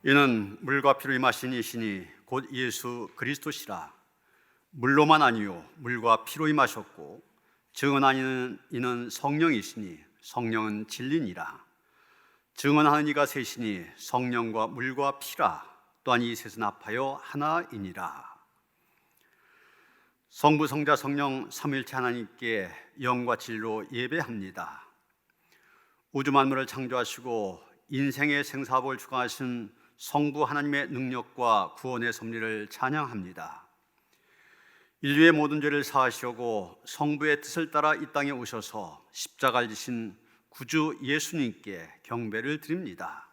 이는 물과 피로 임하신 이시니 곧 예수 그리스도시라. 물로만 아니요 물과 피로 임하셨고 증언하는 이는 성령이시니 성령은 진리니라. 증언하는 이가 셋이니 성령과 물과 피라. 또한 이 셋은 합하여 하나이니라. 성부 성자 성령 삼위일체 하나님께 영과 진리로 예배합니다. 우주 만물을 창조하시고 인생의 생사복을 주관하신 성부 하나님의 능력과 구원의 섭리를 찬양합니다. 인류의 모든 죄를 사하시려고 성부의 뜻을 따라 이 땅에 오셔서 십자가를 지신 구주 예수님께 경배를 드립니다.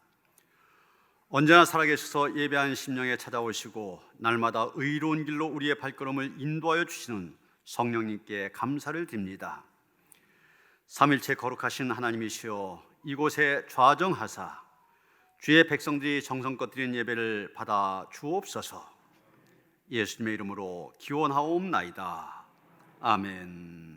언제나 살아계셔서 예배하는 심령에 찾아오시고 날마다 의로운 길로 우리의 발걸음을 인도하여 주시는 성령님께 감사를 드립니다. 삼일체 거룩하신 하나님이시여, 이곳에 좌정하사 주의 백성들이 정성껏 드린 예배를 받아 주옵소서. 예수님의 이름으로 기원하옵나이다. 아멘.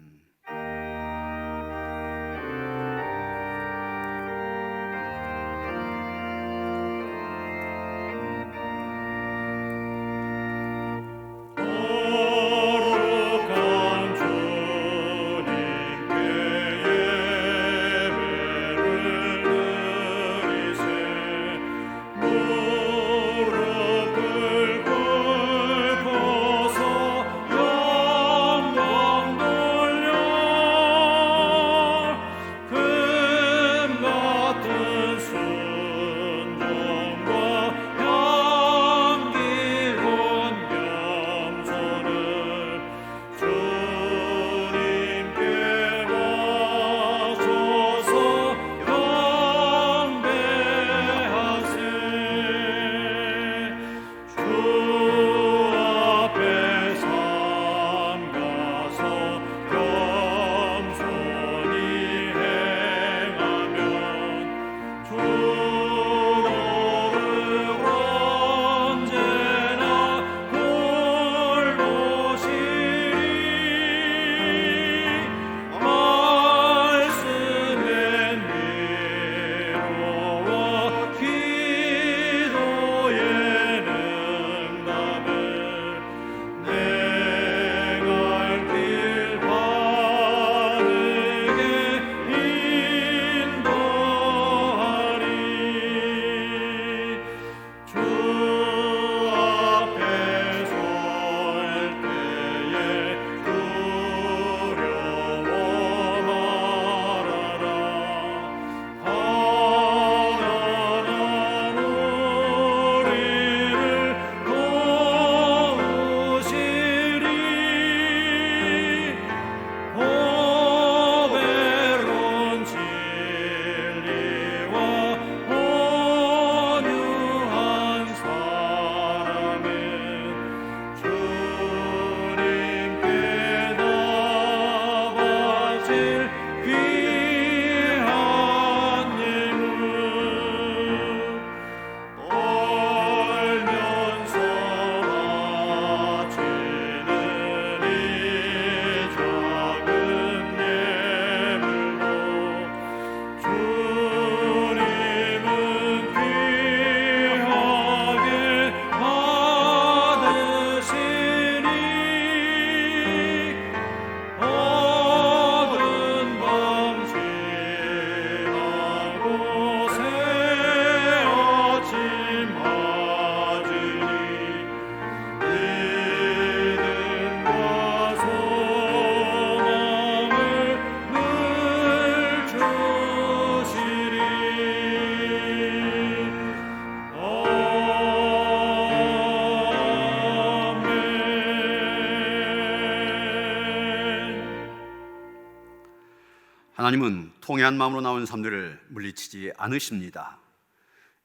하나님은 통회한 마음으로 나온 삶들을 물리치지 않으십니다.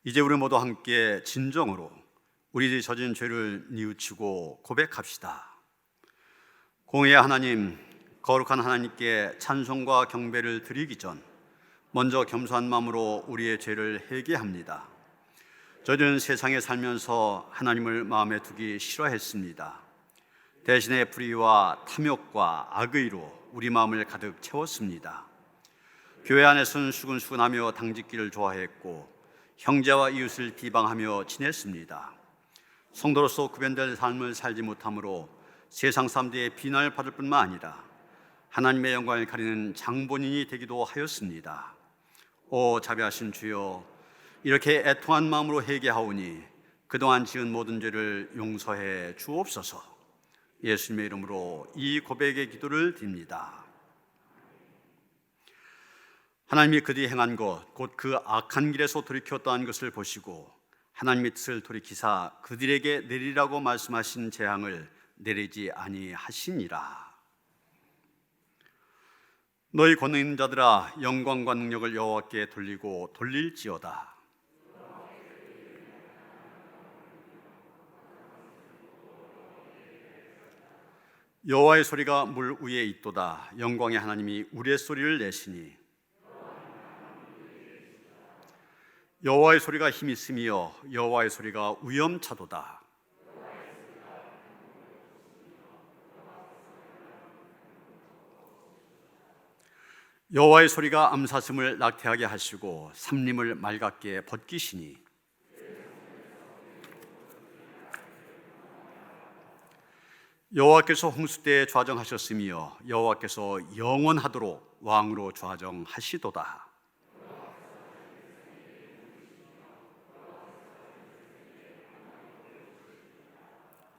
이제 우리 모두 함께 진정으로 우리 젖은 죄를 뉘우치고 고백합시다. 공의의 하나님, 거룩한 하나님께 찬송과 경배를 드리기 전 먼저 겸손한 마음으로 우리의 죄를 회개합니다. 저는 세상에 살면서 하나님을 마음에 두기 싫어했습니다. 대신에 불의와 탐욕과 악의로 우리 마음을 가득 채웠습니다. 교회 안에서는 수근수근하며 당짓기를 좋아했고 형제와 이웃을 비방하며 지냈습니다. 성도로서 구별될 삶을 살지 못함으로 세상 사람들의 비난을 받을 뿐만 아니라 하나님의 영광을 가리는 장본인이 되기도 하였습니다. 오 자비하신 주여, 이렇게 애통한 마음으로 회개하오니 그동안 지은 모든 죄를 용서해 주옵소서. 예수님의 이름으로 이 고백의 기도를 드립니다. 하나님이 그들이 행한 것, 곧 그 악한 길에서 돌이켜 떠난 것을 보시고 하나님의 뜻을 돌이키사 그들에게 내리라고 말씀하신 재앙을 내리지 아니하시니라. 너희 권능 있는 자들아, 영광과 능력을 여호와께 돌리고 돌릴지어다. 여호와의 소리가 물 위에 있도다. 영광의 하나님이 우레소리를 내시니 여호와의 소리가 힘이 있으며 여호와의 소리가 위엄차도다. 여호와의 소리가 암사슴을 낙태하게 하시고 삼림을 맑게 벗기시니 여호와께서 홍수 때에 좌정하셨으며 여호와께서 영원하도록 왕으로 좌정하시도다.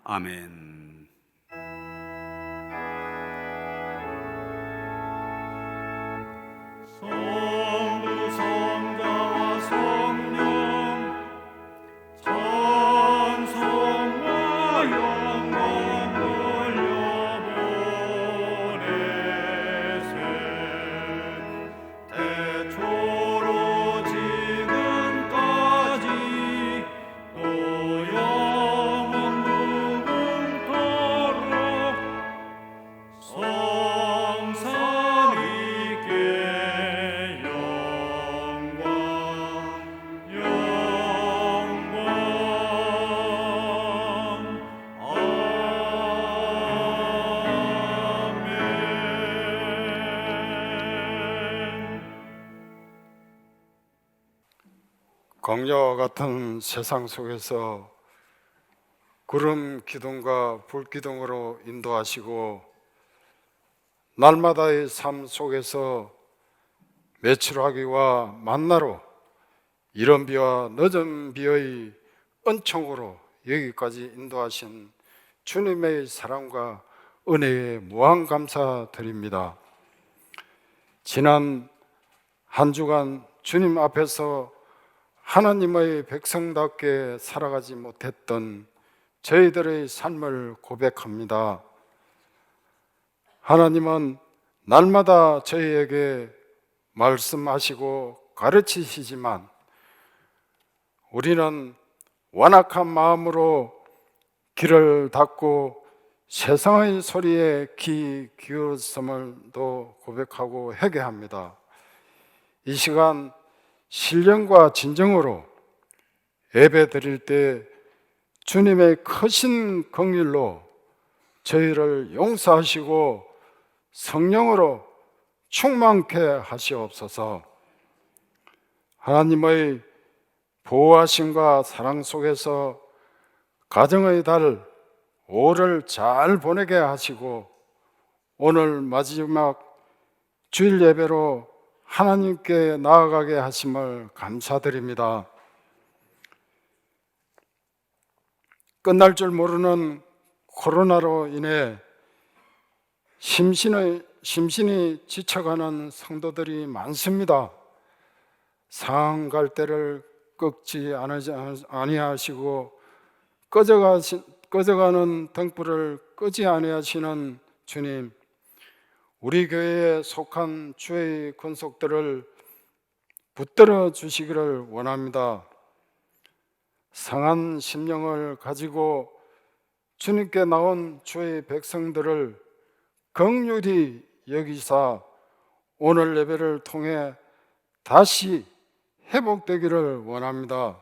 아멘. 성부 성자와 성령 찬송과 영광 돌려보내세. 태초로 지금까지 또 영원 무궁토록 성삼위께 영광 아멘. 광야와 같은 세상 속에서 구름 기둥과 불 기둥으로 인도하시고 날마다의 삶 속에서 매출하기와 만나로 이른 비와 늦은 비의 은총으로 여기까지 인도하신 주님의 사랑과 은혜에 무한 감사드립니다. 지난 한 주간 주님 앞에서 하나님의 백성답게 살아가지 못했던 저희들의 삶을 고백합니다. 하나님은 날마다 저희에게 말씀하시고 가르치시지만 우리는 완악한 마음으로 귀를 닫고 세상의 소리에 귀 기울었음을도 고백하고 회개합니다. 이 시간 신령과 진정으로 예배 드릴 때 주님의 크신 긍휼로 저희를 용서하시고 성령으로 충만케 하시옵소서. 하나님의 보호하심과 사랑 속에서 가정의 달 5를 잘 보내게 하시고 오늘 마지막 주일 예배로 하나님께 나아가게 하심을 감사드립니다. 끝날 줄 모르는 코로나로 인해 심신이 지쳐가는 성도들이 많습니다. 상한 갈대를 꺾지 아니하시고 꺼져가는 등불을 끄지 아니하시는 주님, 우리 교회에 속한 주의 권속들을 붙들어 주시기를 원합니다. 상한 심령을 가지고 주님께 나온 주의 백성들을 긍휼히 여기사 오늘 예배를 통해 다시 회복되기를 원합니다.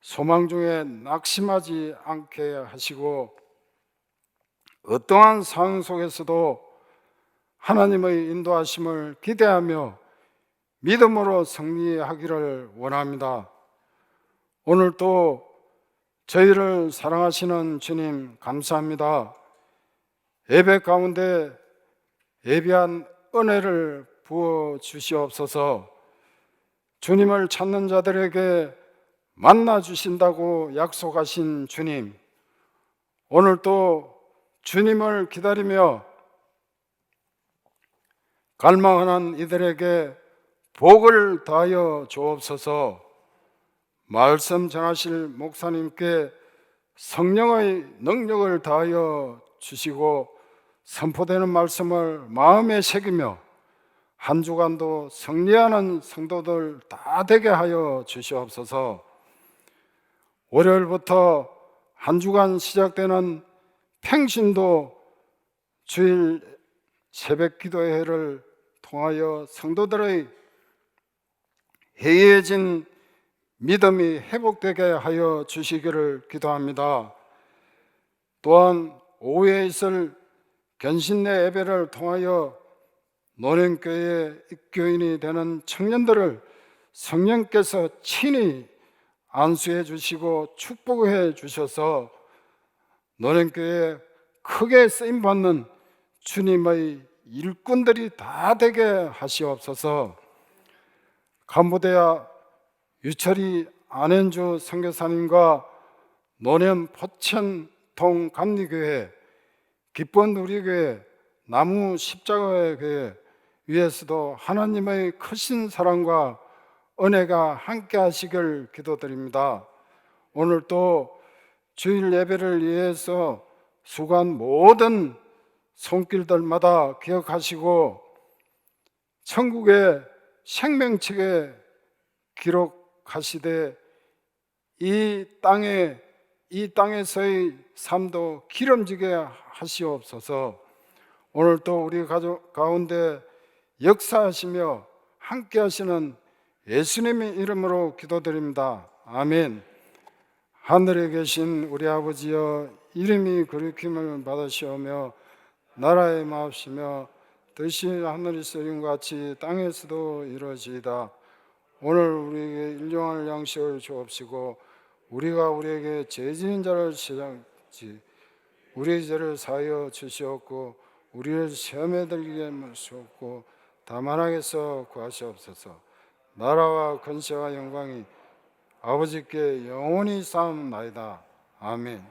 소망 중에 낙심하지 않게 하시고 어떠한 상황 속에서도 하나님의 인도하심을 기대하며 믿음으로 승리하기를 원합니다. 오늘 또 저희를 사랑하시는 주님 감사합니다. 예배 가운데 예비한 은혜를 부어 주시옵소서. 주님을 찾는 자들에게 만나 주신다고 약속하신 주님, 오늘 또 주님을 기다리며 갈망하는 이들에게 복을 다하여 주옵소서. 말씀 전하실 목사님께 성령의 능력을 다하여 주시고 선포되는 말씀을 마음에 새기며 한 주간도 승리하는 성도들 다 되게 하여 주시옵소서. 월요일부터 한 주간 시작되는 팽신도 주일 새벽 기도회를 통하여 성도들의 해이해진 믿음이 회복되게 하여 주시기를 기도합니다. 또한 오후에 있을 견신내 예배를 통하여 노년교회 입교인이 되는 청년들을 성령께서 친히 안수해 주시고 축복해 주셔서 노년교회에 크게 쓰임받는 주님의 일꾼들이 다 되게 하시옵소서. 간부대야 유철이 안현주 선교사님과 노년 포천동 감리교회, 기쁜 우리교회, 나무 십자가교회 위에서도 하나님의 크신 사랑과 은혜가 함께 하시길 기도드립니다. 오늘 또 주일 예배를 위해서 수고한 모든 손길들마다 기억하시고 천국의 생명책에 기록하시되 이 땅에서의 삶도 기름지게 하시옵소서. 오늘 또 우리 가족 가운데 역사하시며 함께 하시는 예수님의 이름으로 기도드립니다. 아멘. 하늘에 계신 우리 아버지여, 이름이 거룩힘을 받으시오며 나라의 마옵시며 뜻이 하늘에서 이룬 같이 땅에서도 이루어지이다. 오늘 우리에게 일용할 양식을 주옵시고 우리가 우리에게 죄 지은 자를 시작지 우리의 죄를 사하여 주시옵고 우리를 시험에 들게 마시옵고 다만 악에서 구하시옵소서. 나라와 권세와 영광이 아버지께 영원히 쌓옵나이다. 아멘.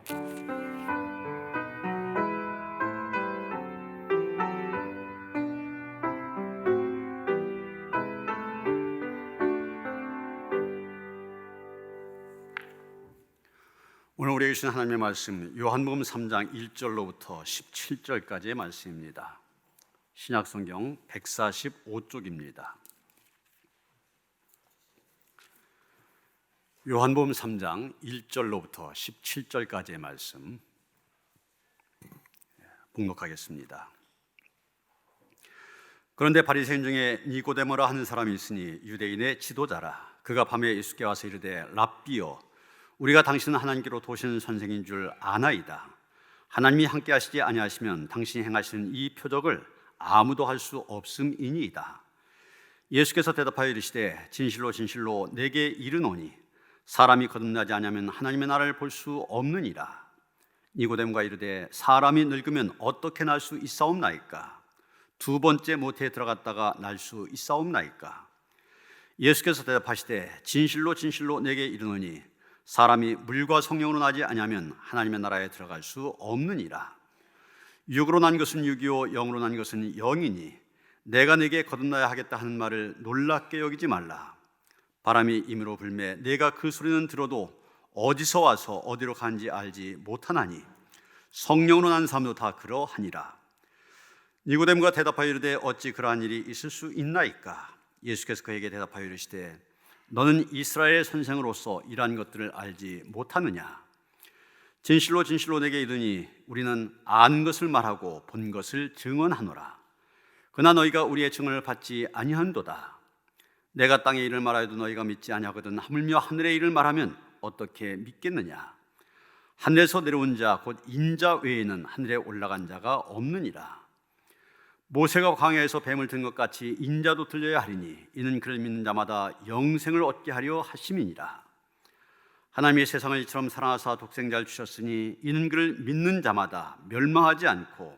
오늘 우리에게 주신 하나님의 말씀, 요한복음 3장 1절로부터 17절까지의 말씀입니다. 신약성경 145쪽입니다. 요한복음 3장 1절로부터 17절까지의 말씀 봉독하겠습니다. 그런데 바리새인 중에 니고데모라 하는 사람이 있으니 유대인의 지도자라. 그가 밤에 예수께 와서 이르되 랍비여, 우리가 당신은 하나님께로 도시는 선생인 줄 아나이다. 하나님이 함께 하시지 아니하시면 당신이 행하시는 이 표적을 아무도 할 수 없음이니이다. 예수께서 대답하여 이르시되 진실로 진실로 내게 이르노니 사람이 거듭나지 아니하면 하나님의 나라를 볼 수 없느니라. 니고데모가 이르되 사람이 늙으면 어떻게 날 수 있사옵나이까? 두 번째 모태에 들어갔다가 날 수 있사옵나이까? 예수께서 대답하시되 진실로 진실로 내게 이르노니 사람이 물과 성령으로 나지 아니하면 하나님의 나라에 들어갈 수 없느니라. 육으로 난 것은 육이요 영으로 난 것은 영이니 내가 내게 거듭나야 하겠다 하는 말을 놀랍게 여기지 말라. 바람이 임으로 불매 내가 그 소리는 들어도 어디서 와서 어디로 가는지 알지 못하나니 성령으로 난 사람도 다 그러하니라. 니고데모가 대답하여 이르되 어찌 그러한 일이 있을 수 있나이까? 예수께서 그에게 대답하여 이르시되 너는 이스라엘의 선생으로서 이러한 것들을 알지 못하느냐? 진실로 진실로 내게 이르니 우리는 아는 것을 말하고 본 것을 증언하노라. 그러나 너희가 우리의 증언을 받지 아니한도다. 내가 땅의 일을 말하여도 너희가 믿지 아니하거든 하물며 하늘의 일을 말하면 어떻게 믿겠느냐? 하늘에서 내려온 자 곧 인자 외에는 하늘에 올라간 자가 없느니라. 모세가 광야에서 뱀을 든 것 같이 인자도 들려야 하리니 이는 그를 믿는 자마다 영생을 얻게 하려 하심이니라. 하나님이 세상을 이처럼 사랑하사 독생자를 주셨으니 이는 그를 믿는 자마다 멸망하지 않고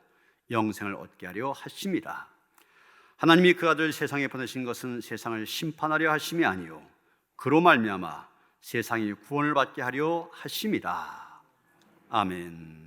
영생을 얻게 하려 하심이라. 하나님이 그 아들 세상에 보내신 것은 세상을 심판하려 하심이 아니요 그로 말미암아 세상이 구원을 받게 하려 하심이라. 아멘.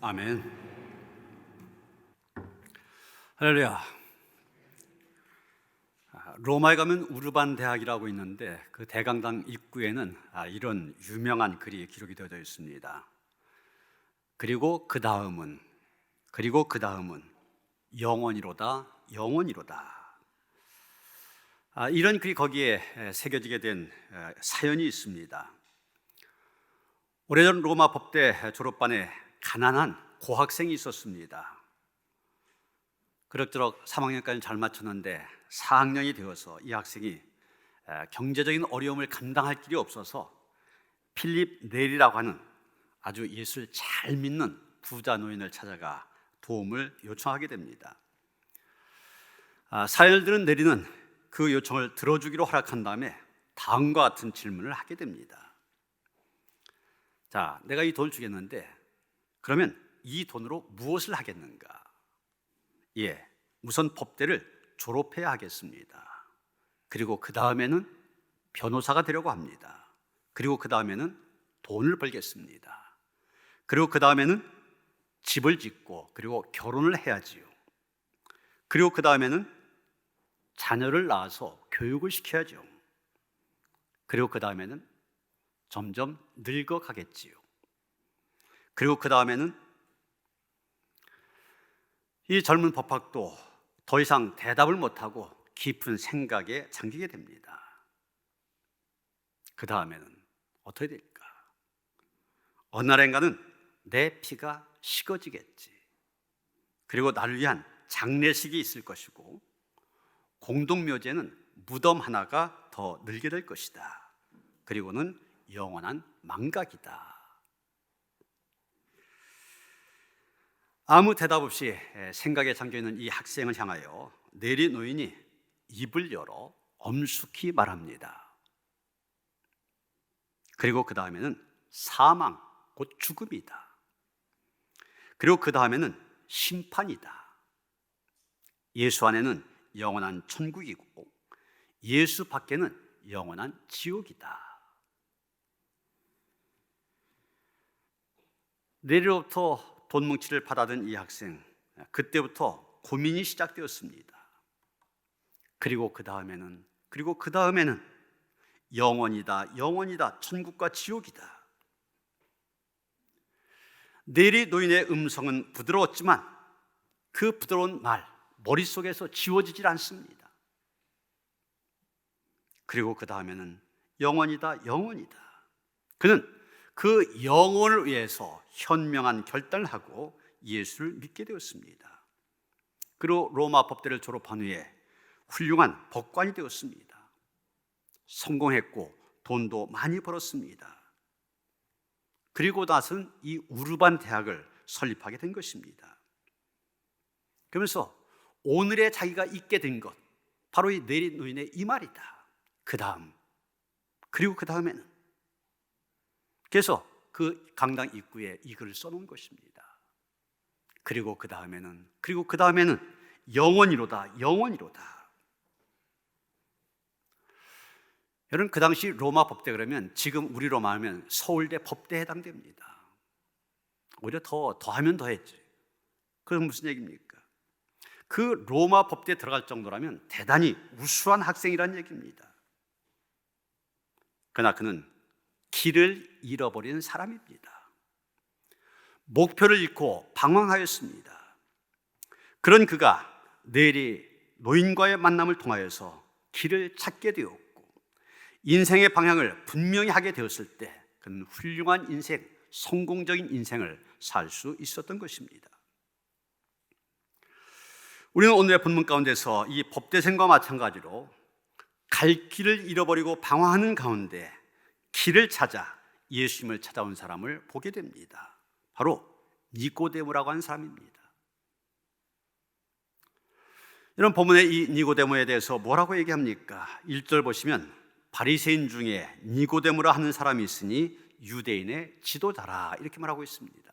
아멘. 할렐루야. 로마에 가면 우르반 대학이라고 있는데 그 대강당 입구에는 이런 유명한 글이 기록이 되어 있습니다. 그리고 그 다음은 영원이로다, 영원이로다. 이런 글이 거기에 새겨지게 된 사연이 있습니다. 오래전 로마 법대 졸업반에 가난한 고학생이 있었습니다. 그럭저럭 3학년까지 잘 맞췄는데 4학년이 되어서 이 학생이 경제적인 어려움을 감당할 길이 없어서 필립 넬이라고 하는 아주 예수를 잘 믿는 부자 노인을 찾아가 도움을 요청하게 됩니다. 사연을 들은 넬이는 그 요청을 들어주기로 허락한 다음에 다음과 같은 질문을 하게 됩니다. 자, 내가 이 돈을 주겠는데 그러면 이 돈으로 무엇을 하겠는가? 우선 법대를 졸업해야 하겠습니다. 그리고 그 다음에는 변호사가 되려고 합니다. 그리고 그 다음에는 돈을 벌겠습니다. 그리고 그 다음에는 집을 짓고 그리고 결혼을 해야지요. 그리고 그 다음에는 자녀를 낳아서 교육을 시켜야죠. 그리고 그 다음에는 점점 늙어가겠지요. 그리고 그 다음에는 이 젊은 법학도 더 이상 대답을 못하고 깊은 생각에 잠기게 됩니다. 그 다음에는 어떻게 될까? 어느 날인가는 내 피가 식어지겠지. 그리고 나를 위한 장례식이 있을 것이고 공동묘지에는 무덤 하나가 더 늘게 될 것이다. 그리고는 영원한 망각이다. 아무 대답 없이 생각에 잠겨있는 이 학생을 향하여 내리 노인이 입을 열어 엄숙히 말합니다. 그리고 그 다음에는 사망, 곧 죽음이다. 그리고 그 다음에는 심판이다. 예수 안에는 영원한 천국이고 예수 밖에는 영원한 지옥이다. 내리로부터 돈 뭉치를 받아든 이 학생, 그때부터 고민이 시작되었습니다. 그리고 그 다음에는 영원이다, 영원이다, 천국과 지옥이다. 내리 노인의 음성은 부드러웠지만 그 부드러운 말, 머릿속에서 지워지질 않습니다. 그리고 그 다음에는 영원이다, 영원이다. 그는 그 영혼을 위해서 현명한 결단을 하고 예수를 믿게 되었습니다. 그리고 로마 법대를 졸업한 후에 훌륭한 법관이 되었습니다. 성공했고 돈도 많이 벌었습니다. 그리고 나서는 이 우르반 대학을 설립하게 된 것입니다. 그러면서 오늘의 자기가 있게 된 것, 바로 이 내리 노인의 이 말이다. 그리고 그 다음에는, 그래서 그 강당 입구에 이 글을 써놓은 것입니다. 그리고 그 다음에는 영원이로다, 영원이로다. 여러분, 그 당시 로마 법대 그러면 지금 우리로 말하면 서울대 법대에 해당됩니다. 오히려 더하면 더했지. 그건 무슨 얘기입니까? 그 로마 법대에 들어갈 정도라면 대단히 우수한 학생이란 얘기입니다. 그러나 그는 길을 잃어버린 사람입니다. 목표를 잃고 방황하였습니다. 그런 그가 내리 노인과의 만남을 통하여서 길을 찾게 되었고 인생의 방향을 분명히 하게 되었을 때 그는 훌륭한 인생, 성공적인 인생을 살 수 있었던 것입니다. 우리는 오늘의 본문 가운데서 이 법대생과 마찬가지로 갈 길을 잃어버리고 방황하는 가운데 길을 찾아 예수님을 찾아온 사람을 보게 됩니다. 바로 니고데모라고 하는 사람입니다. 이런 본문의 이 니고데모에 대해서 뭐라고 얘기합니까? 1절 보시면 바리새인 중에 니고데모라 하는 사람이 있으니 유대인의 지도자라 이렇게 말하고 있습니다.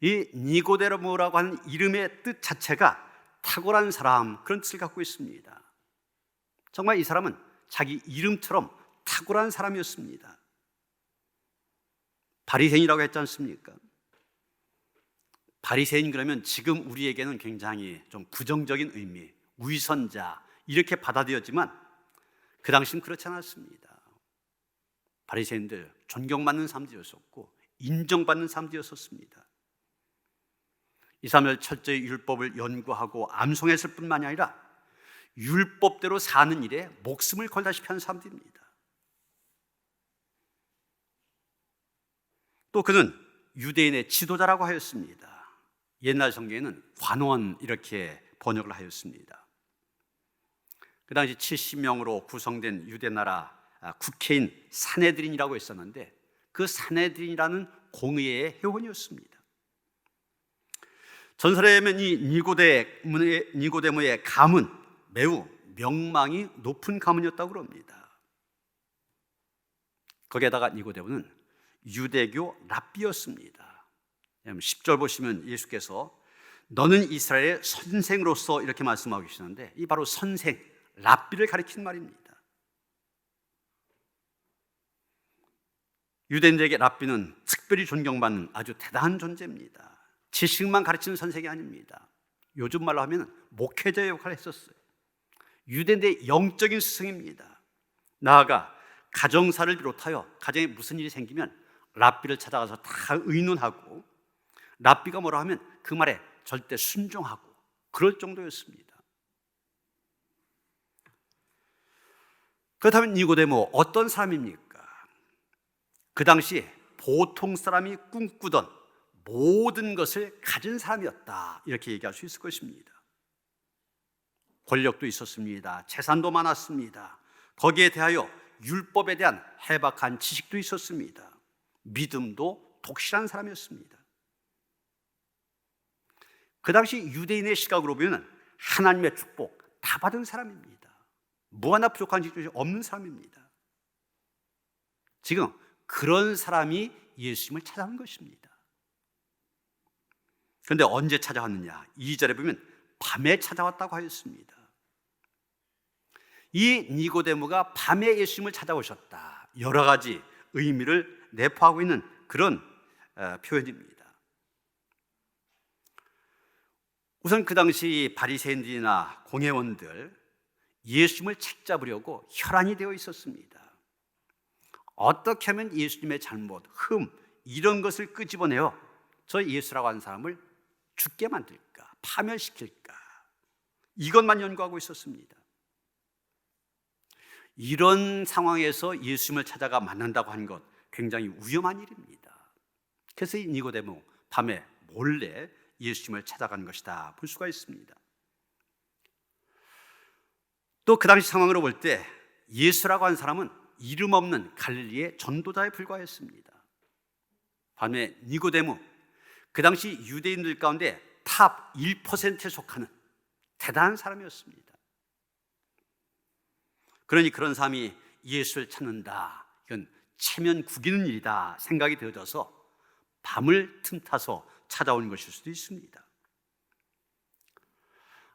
이 니고데모라고 하는 이름의 뜻 자체가 탁월한 사람, 그런 뜻을 갖고 있습니다. 정말 이 사람은 자기 이름처럼 탁월한 사람이었습니다. 바리새인이라고 했지 않습니까? 바리새인 그러면 지금 우리에게는 굉장히 좀 부정적인 의미, 위선자 이렇게 받아들여지만 그 당시는 그렇지 않았습니다. 바리새인들 존경받는 사람들이었었고 인정받는 사람들이었습니다. 이 사람들 철저히 율법을 연구하고 암송했을 뿐만이 아니라 율법대로 사는 일에 목숨을 걸다시피 하는 사람들입니다. 또 그는 유대인의 지도자라고 하였습니다. 옛날 성경에는 관원 이렇게 번역을 하였습니다. 그 당시 70명으로 구성된 유대 나라 국회인 사네드린이라고 있었는데 그 사네드린이라는 공의회의 회원이었습니다. 전설에 보면 이 니고데모의 가문 매우 명망이 높은 가문이었다고 합니다. 거기에다가 니고데모는 유대교 랍비였습니다. 10절 보시면 예수께서 너는 이스라엘의 선생으로서 이렇게 말씀하고 계시는데 이 바로 선생, 랍비를 가리키는 말입니다. 유대인들에게 랍비는 특별히 존경받는 아주 대단한 존재입니다. 지식만 가르치는 선생이 아닙니다. 요즘 말로 하면 목회자의 역할을 했었어요. 유대인들의 영적인 스승입니다. 나아가 가정사를 비롯하여 가정에 무슨 일이 생기면 랍비를 찾아가서 다 의논하고 랍비가 뭐라 하면 그 말에 절대 순종하고 그럴 정도였습니다. 그렇다면 니고데모 어떤 사람입니까? 그 당시 보통 사람이 꿈꾸던 모든 것을 가진 사람이었다, 이렇게 얘기할 수 있을 것입니다. 권력도 있었습니다. 재산도 많았습니다. 거기에 대하여 율법에 대한 해박한 지식도 있었습니다. 믿음도 독실한 사람이었습니다. 그 당시 유대인의 시각으로 보면 하나님의 축복 다 받은 사람입니다. 뭐 하나 부족한 것이 없는 사람입니다. 지금 그런 사람이 예수님을 찾아온 것입니다. 그런데 언제 찾아왔느냐? 2절에 보면 밤에 찾아왔다고 하였습니다. 이 니고데모가 밤에 예수님을 찾아오셨다, 여러 가지 의미를 내포하고 있는 그런 표현입니다. 우선 그 당시 바리새인들이나 공회원들, 예수님을 책잡으려고 혈안이 되어 있었습니다. 어떻게 하면 예수님의 잘못, 이런 것을 끄집어내어 저 예수라고 하는 사람을 죽게 만들까, 파멸시킬까, 이것만 연구하고 있었습니다. 이런 상황에서 예수님을 찾아가 만난다고 하는 것 굉장히 위험한 일입니다. 그래서 이 니고데모 밤에 몰래 예수님을 찾아간 것이다 볼 수가 있습니다. 또 그 당시 상황으로 볼 때 예수라고 하는 사람은 이름 없는 갈릴리의 전도자에 불과했습니다. 밤에 니고데모, 그 당시 유대인들 가운데 탑 1%에 속하는 대단한 사람이었습니다. 그러니 그런 사람이 예수를 찾는다, 이건 체면 구기는 일이다 생각이 되어져서 밤을 틈타서 찾아온 것일 수도 있습니다.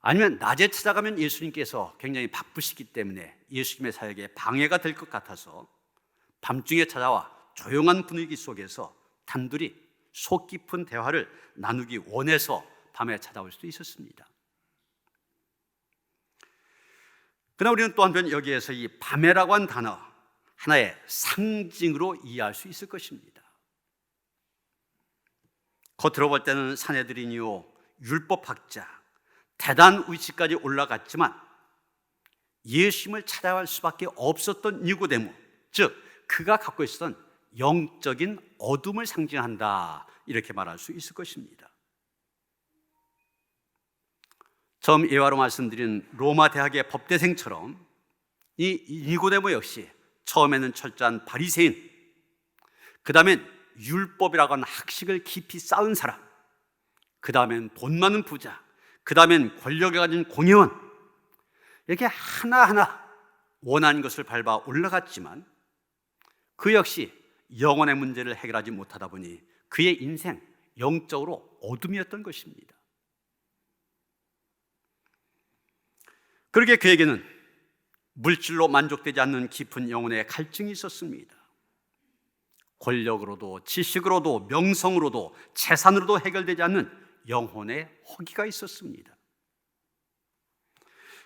아니면 낮에 찾아가면 예수님께서 굉장히 바쁘시기 때문에 예수님의 사역에 방해가 될 것 같아서 밤중에 찾아와 조용한 분위기 속에서 단둘이 속 깊은 대화를 나누기 원해서 밤에 찾아올 수도 있었습니다. 그러나 우리는 또 한편 여기에서 이 밤에라고 한 단어 하나의 상징으로 이해할 수 있을 것입니다. 겉으로 볼 때는 사내들이니요 율법학자, 대단 위치까지 올라갔지만 예수님을 찾아갈 수밖에 없었던 니고데모, 즉 그가 갖고 있었던 영적인 어둠을 상징한다, 이렇게 말할 수 있을 것입니다. 처음 예화로 말씀드린 로마 대학의 법대생처럼 이 니고데모 역시 처음에는 철저한 바리새인, 그 다음엔 율법이라고 하는 학식을 깊이 쌓은 사람, 그 다음엔 돈 많은 부자, 그 다음엔 권력에 가진 공회원, 이렇게 하나하나 원하는 것을 밟아 올라갔지만 그 역시 영혼의 문제를 해결하지 못하다 보니 그의 인생 영적으로 어둠이었던 것입니다. 그러게 그에게는 물질로 만족되지 않는 깊은 영혼의 갈증이 있었습니다. 권력으로도 지식으로도 명성으로도 재산으로도 해결되지 않는 영혼의 허기가 있었습니다.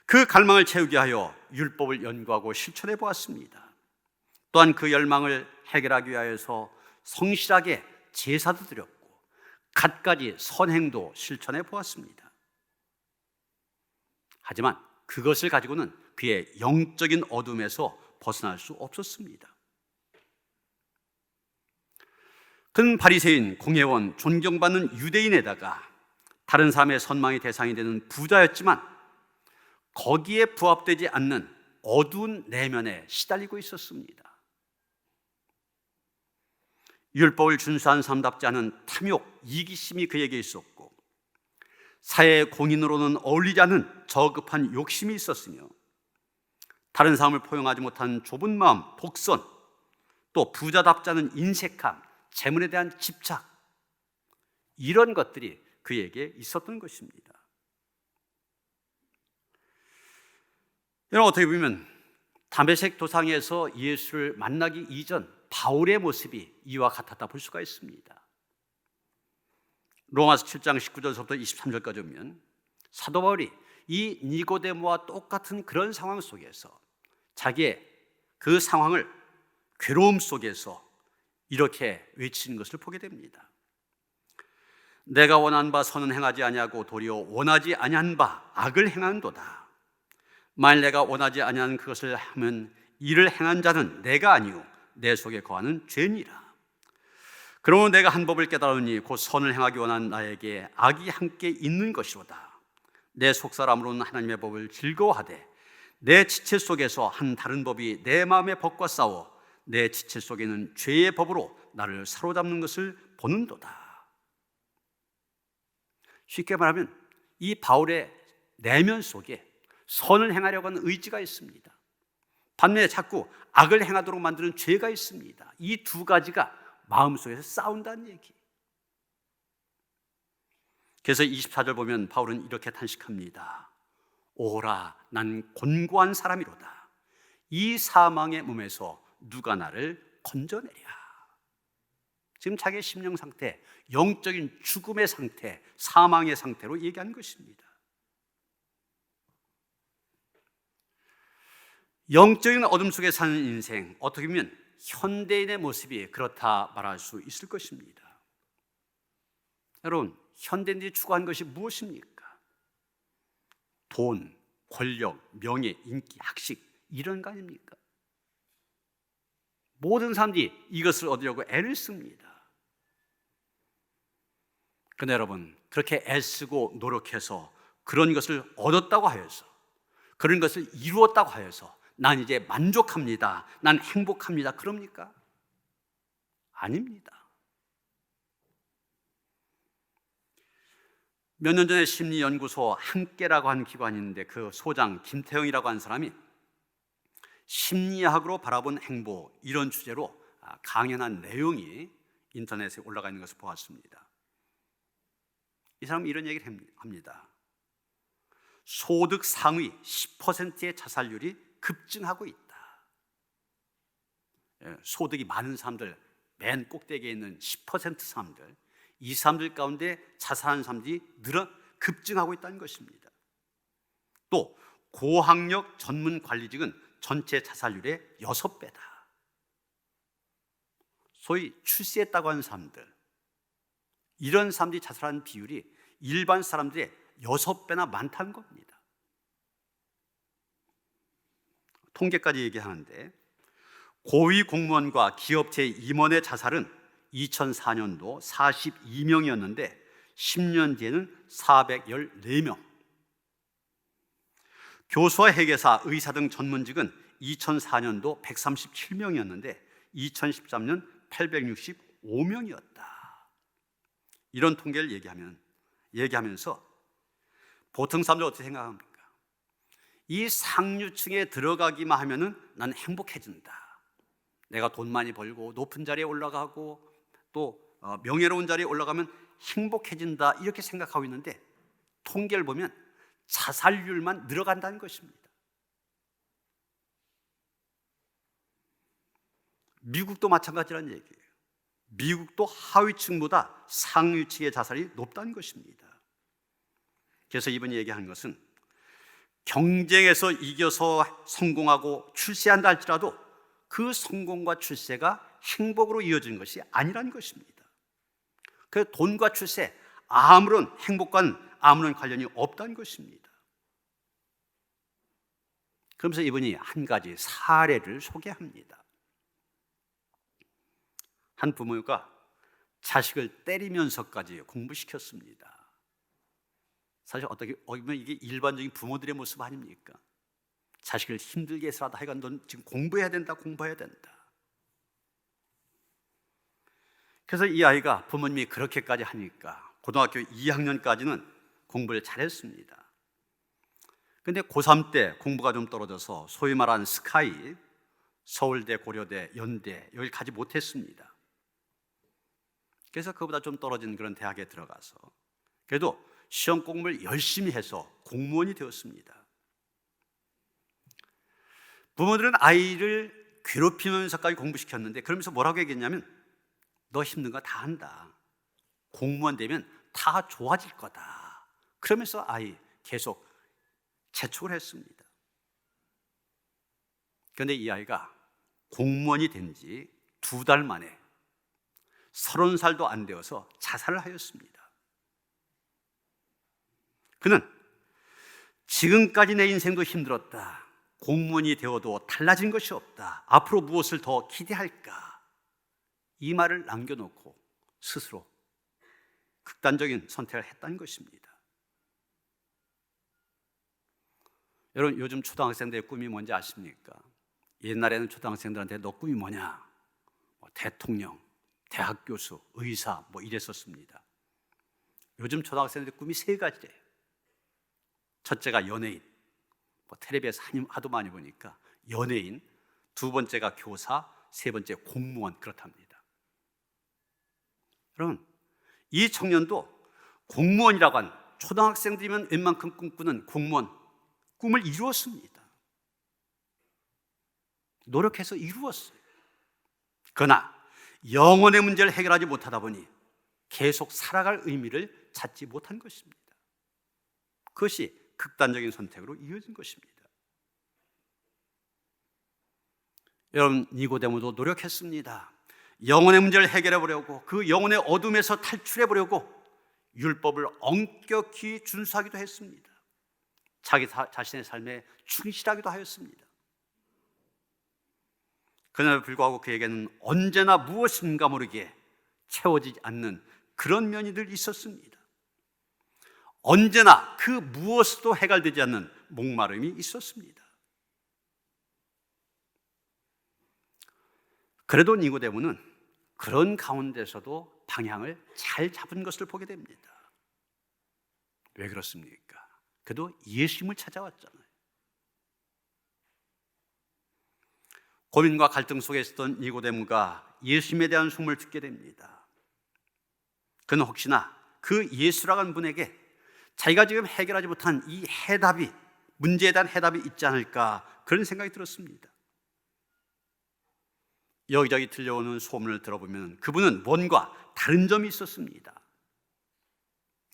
그 갈망을 채우기 위하여 율법을 연구하고 실천해 보았습니다. 또한 그 열망을 해결하기 위하여서 성실하게 제사도 드렸고 갖가지 선행도 실천해 보았습니다. 하지만 그것을 가지고는 그의 영적인 어둠에서 벗어날 수 없었습니다. 그는 바리새인, 공회원, 존경받는 유대인에다가 다른 사람의 선망의 대상이 되는 부자였지만 거기에 부합되지 않는 어두운 내면에 시달리고 있었습니다. 율법을 준수한 사람답지 않은 탐욕, 이기심이 그에게 있었고 사회의 공인으로는 어울리지 않은 저급한 욕심이 있었으며 다른 사람을 포용하지 못한 좁은 마음, 독선, 또 부자답지 않은 인색함, 재물에 대한 집착, 이런 것들이 그에게 있었던 것입니다. 여러분, 어떻게 보면 다메섹 도상에서 예수를 만나기 이전 바울의 모습이 이와 같았다 볼 수가 있습니다. 로마서 7장 19절부터 23절까지 보면 사도 바울이 이 니고데모와 똑같은 그런 상황 속에서 자기의 그 상황을 괴로움 속에서 이렇게 외치는 것을 보게 됩니다. 내가 원한 바 선은 행하지 아니하고 도리어 원하지 아니한 바 악을 행하는도다. 만일 내가 원하지 아니한 그것을 하면 이를 행한 자는 내가 아니요 내 속에 거하는 죄니라. 그러므로 내가 한 법을 깨달으니 곧 선을 행하기 원하는 나에게 악이 함께 있는 것이로다. 내 속사람으로는 하나님의 법을 즐거워하되 내 지체 속에서 한 다른 법이 내 마음의 법과 싸워 내 지체 속에는 죄의 법으로 나를 사로잡는 것을 보는도다. 쉽게 말하면 이 바울의 내면 속에 선을 행하려고 하는 의지가 있습니다. 반면에 자꾸 악을 행하도록 만드는 죄가 있습니다. 이 두 가지가 마음속에서 싸운다는 얘기. 그래서 24절 보면 바울은 이렇게 탄식합니다. 오라, 난 곤고한 사람이로다. 이 사망의 몸에서 누가 나를 건져내랴. 지금 자기의 심령 상태, 영적인 죽음의 상태, 사망의 상태로 얘기하는 것입니다. 영적인 어둠 속에 사는 인생, 어떻게 보면 현대인의 모습이 그렇다 말할 수 있을 것입니다. 여러분, 현대인들이 추구한 것이 무엇입니까? 돈, 권력, 명예, 인기, 학식, 이런 거 아닙니까? 모든 사람들이 이것을 얻으려고 애를 씁니다. 그런데 여러분, 그렇게 애쓰고 노력해서 그런 것을 얻었다고 하여서, 그런 것을 이루었다고 하여서 난 이제 만족합니다, 난 행복합니다, 그럽니까? 아닙니다. 몇 년 전에 심리연구소 함께라고 하는 기관이 있는데 그 소장 김태형이라고 하는 사람이 심리학으로 바라본 행복, 이런 주제로 강연한 내용이 인터넷에 올라가 있는 것을 보았습니다. 이 사람은 이런 얘기를 합니다. 소득 상위 10%의 자살률이 급증하고 있다. 소득이 많은 사람들, 맨 꼭대기에 있는 10% 사람들, 이 사람들 가운데 자살하는 사람들이 급증하고 있다는 것입니다. 또 고학력 전문 관리직은 전체 자살률의 6배다. 소위 출세했다고 하는 사람들, 이런 사람들이 자살하는 비율이 일반 사람들의 6배나 많다는 겁니다. 통계까지 얘기하는데 고위 공무원과 기업체 임원의 자살은 2004년도 42명이었는데 10년 뒤에는 414명. 교수와 회계사, 의사 등 전문직은 2004년도 137명이었는데 2013년 865명이었다. 이런 통계를 얘기하면서 보통 사람들 어떻게 생각합니까? 이 상류층에 들어가기만 하면은 난 행복해진다. 내가 돈 많이 벌고 높은 자리에 올라가고 또 명예로운 자리에 올라가면 행복해진다, 이렇게 생각하고 있는데 통계를 보면 자살률만 늘어간다는 것입니다. 미국도 마찬가지라는 얘기예요. 미국도 하위층보다 상위층의 자살이 높다는 것입니다. 그래서 이분이 얘기하는 것은 경쟁에서 이겨서 성공하고 출세한다 할지라도 그 성공과 출세가 행복으로 이어지는 것이 아니라는 것입니다. 그 돈과 출세, 아무런 행복과는 아무런 관련이 없다는 것입니다. 그러면서 이분이 한 가지 사례를 소개합니다. 한 부모가 자식을 때리면서까지 공부시켰습니다. 사실 어떻게 보면 이게 일반적인 부모들의 모습 아닙니까? 자식을 힘들게 해서라도 하여간 넌 지금 공부해야 된다, 공부해야 된다. 그래서 이 아이가 부모님이 그렇게까지 하니까 고등학교 2학년까지는 공부를 잘했습니다. 근데 고3 때 공부가 좀 떨어져서 소위 말하는 스카이, 서울대, 고려대, 연대, 여기 가지 못했습니다. 그래서 그보다 좀 떨어진 그런 대학에 들어가서 그래도 시험 공부를 열심히 해서 공무원이 되었습니다. 부모들은 아이를 괴롭히면서까지 공부시켰는데 그러면서 뭐라고 얘기했냐면 너 힘든 거 다 한다. 공무원 되면 다 좋아질 거다. 그러면서 아이 계속 재촉을 했습니다. 그런데 이 아이가 공무원이 된 지 2달 만에 30살도 안 되어서 자살을 하였습니다. 그는 지금까지 내 인생도 힘들었다. 공무원이 되어도 달라진 것이 없다. 앞으로 무엇을 더 기대할까? 이 말을 남겨놓고 스스로 극단적인 선택을 했다는 것입니다. 여러분, 요즘 초등학생들의 꿈이 뭔지 아십니까? 옛날에는 초등학생들한테 너 꿈이 뭐냐? 대통령, 대학 교수, 의사 이랬었습니다. 요즘 초등학생들의 꿈이 3가지래요. 첫째가 연예인, 텔레비에서 하도 많이 보니까 연예인, 2번째가 교사, 3번째 공무원, 그렇답니다. 여러분, 이 청년도 공무원이라고 한, 초등학생들이면 웬만큼 꿈꾸는 공무원 꿈을 이루었습니다. 노력해서 이루었어요. 그러나 영혼의 문제를 해결하지 못하다 보니 계속 살아갈 의미를 찾지 못한 것입니다. 그것이 극단적인 선택으로 이어진 것입니다. 여러분, 니고데모도 노력했습니다. 영혼의 문제를 해결해 보려고, 그 영혼의 어둠에서 탈출해 보려고 율법을 엄격히 준수하기도 했습니다. 자기 자신의 삶에 충실하기도 하였습니다. 그럼에도 불구하고 그에게는 언제나 무엇인가 모르게 채워지지 않는 그런 면이 늘 있었습니다. 언제나 그 무엇도 해결되지 않는 목마름이 있었습니다. 그래도 니고데모는 그런 가운데서도 방향을 잘 잡은 것을 보게 됩니다. 왜 그렇습니까? 그래도 예수님을 찾아왔잖아요. 고민과 갈등 속에 있었던 니고데모가 예수님에 대한 소문을 듣게 됩니다. 그는 혹시나 그 예수라고 하는 분에게 자기가 지금 해결하지 못한 이 해답이, 문제에 대한 해답이 있지 않을까, 그런 생각이 들었습니다. 여기저기 들려오는 소문을 들어보면 그분은 뭔가 다른 점이 있었습니다.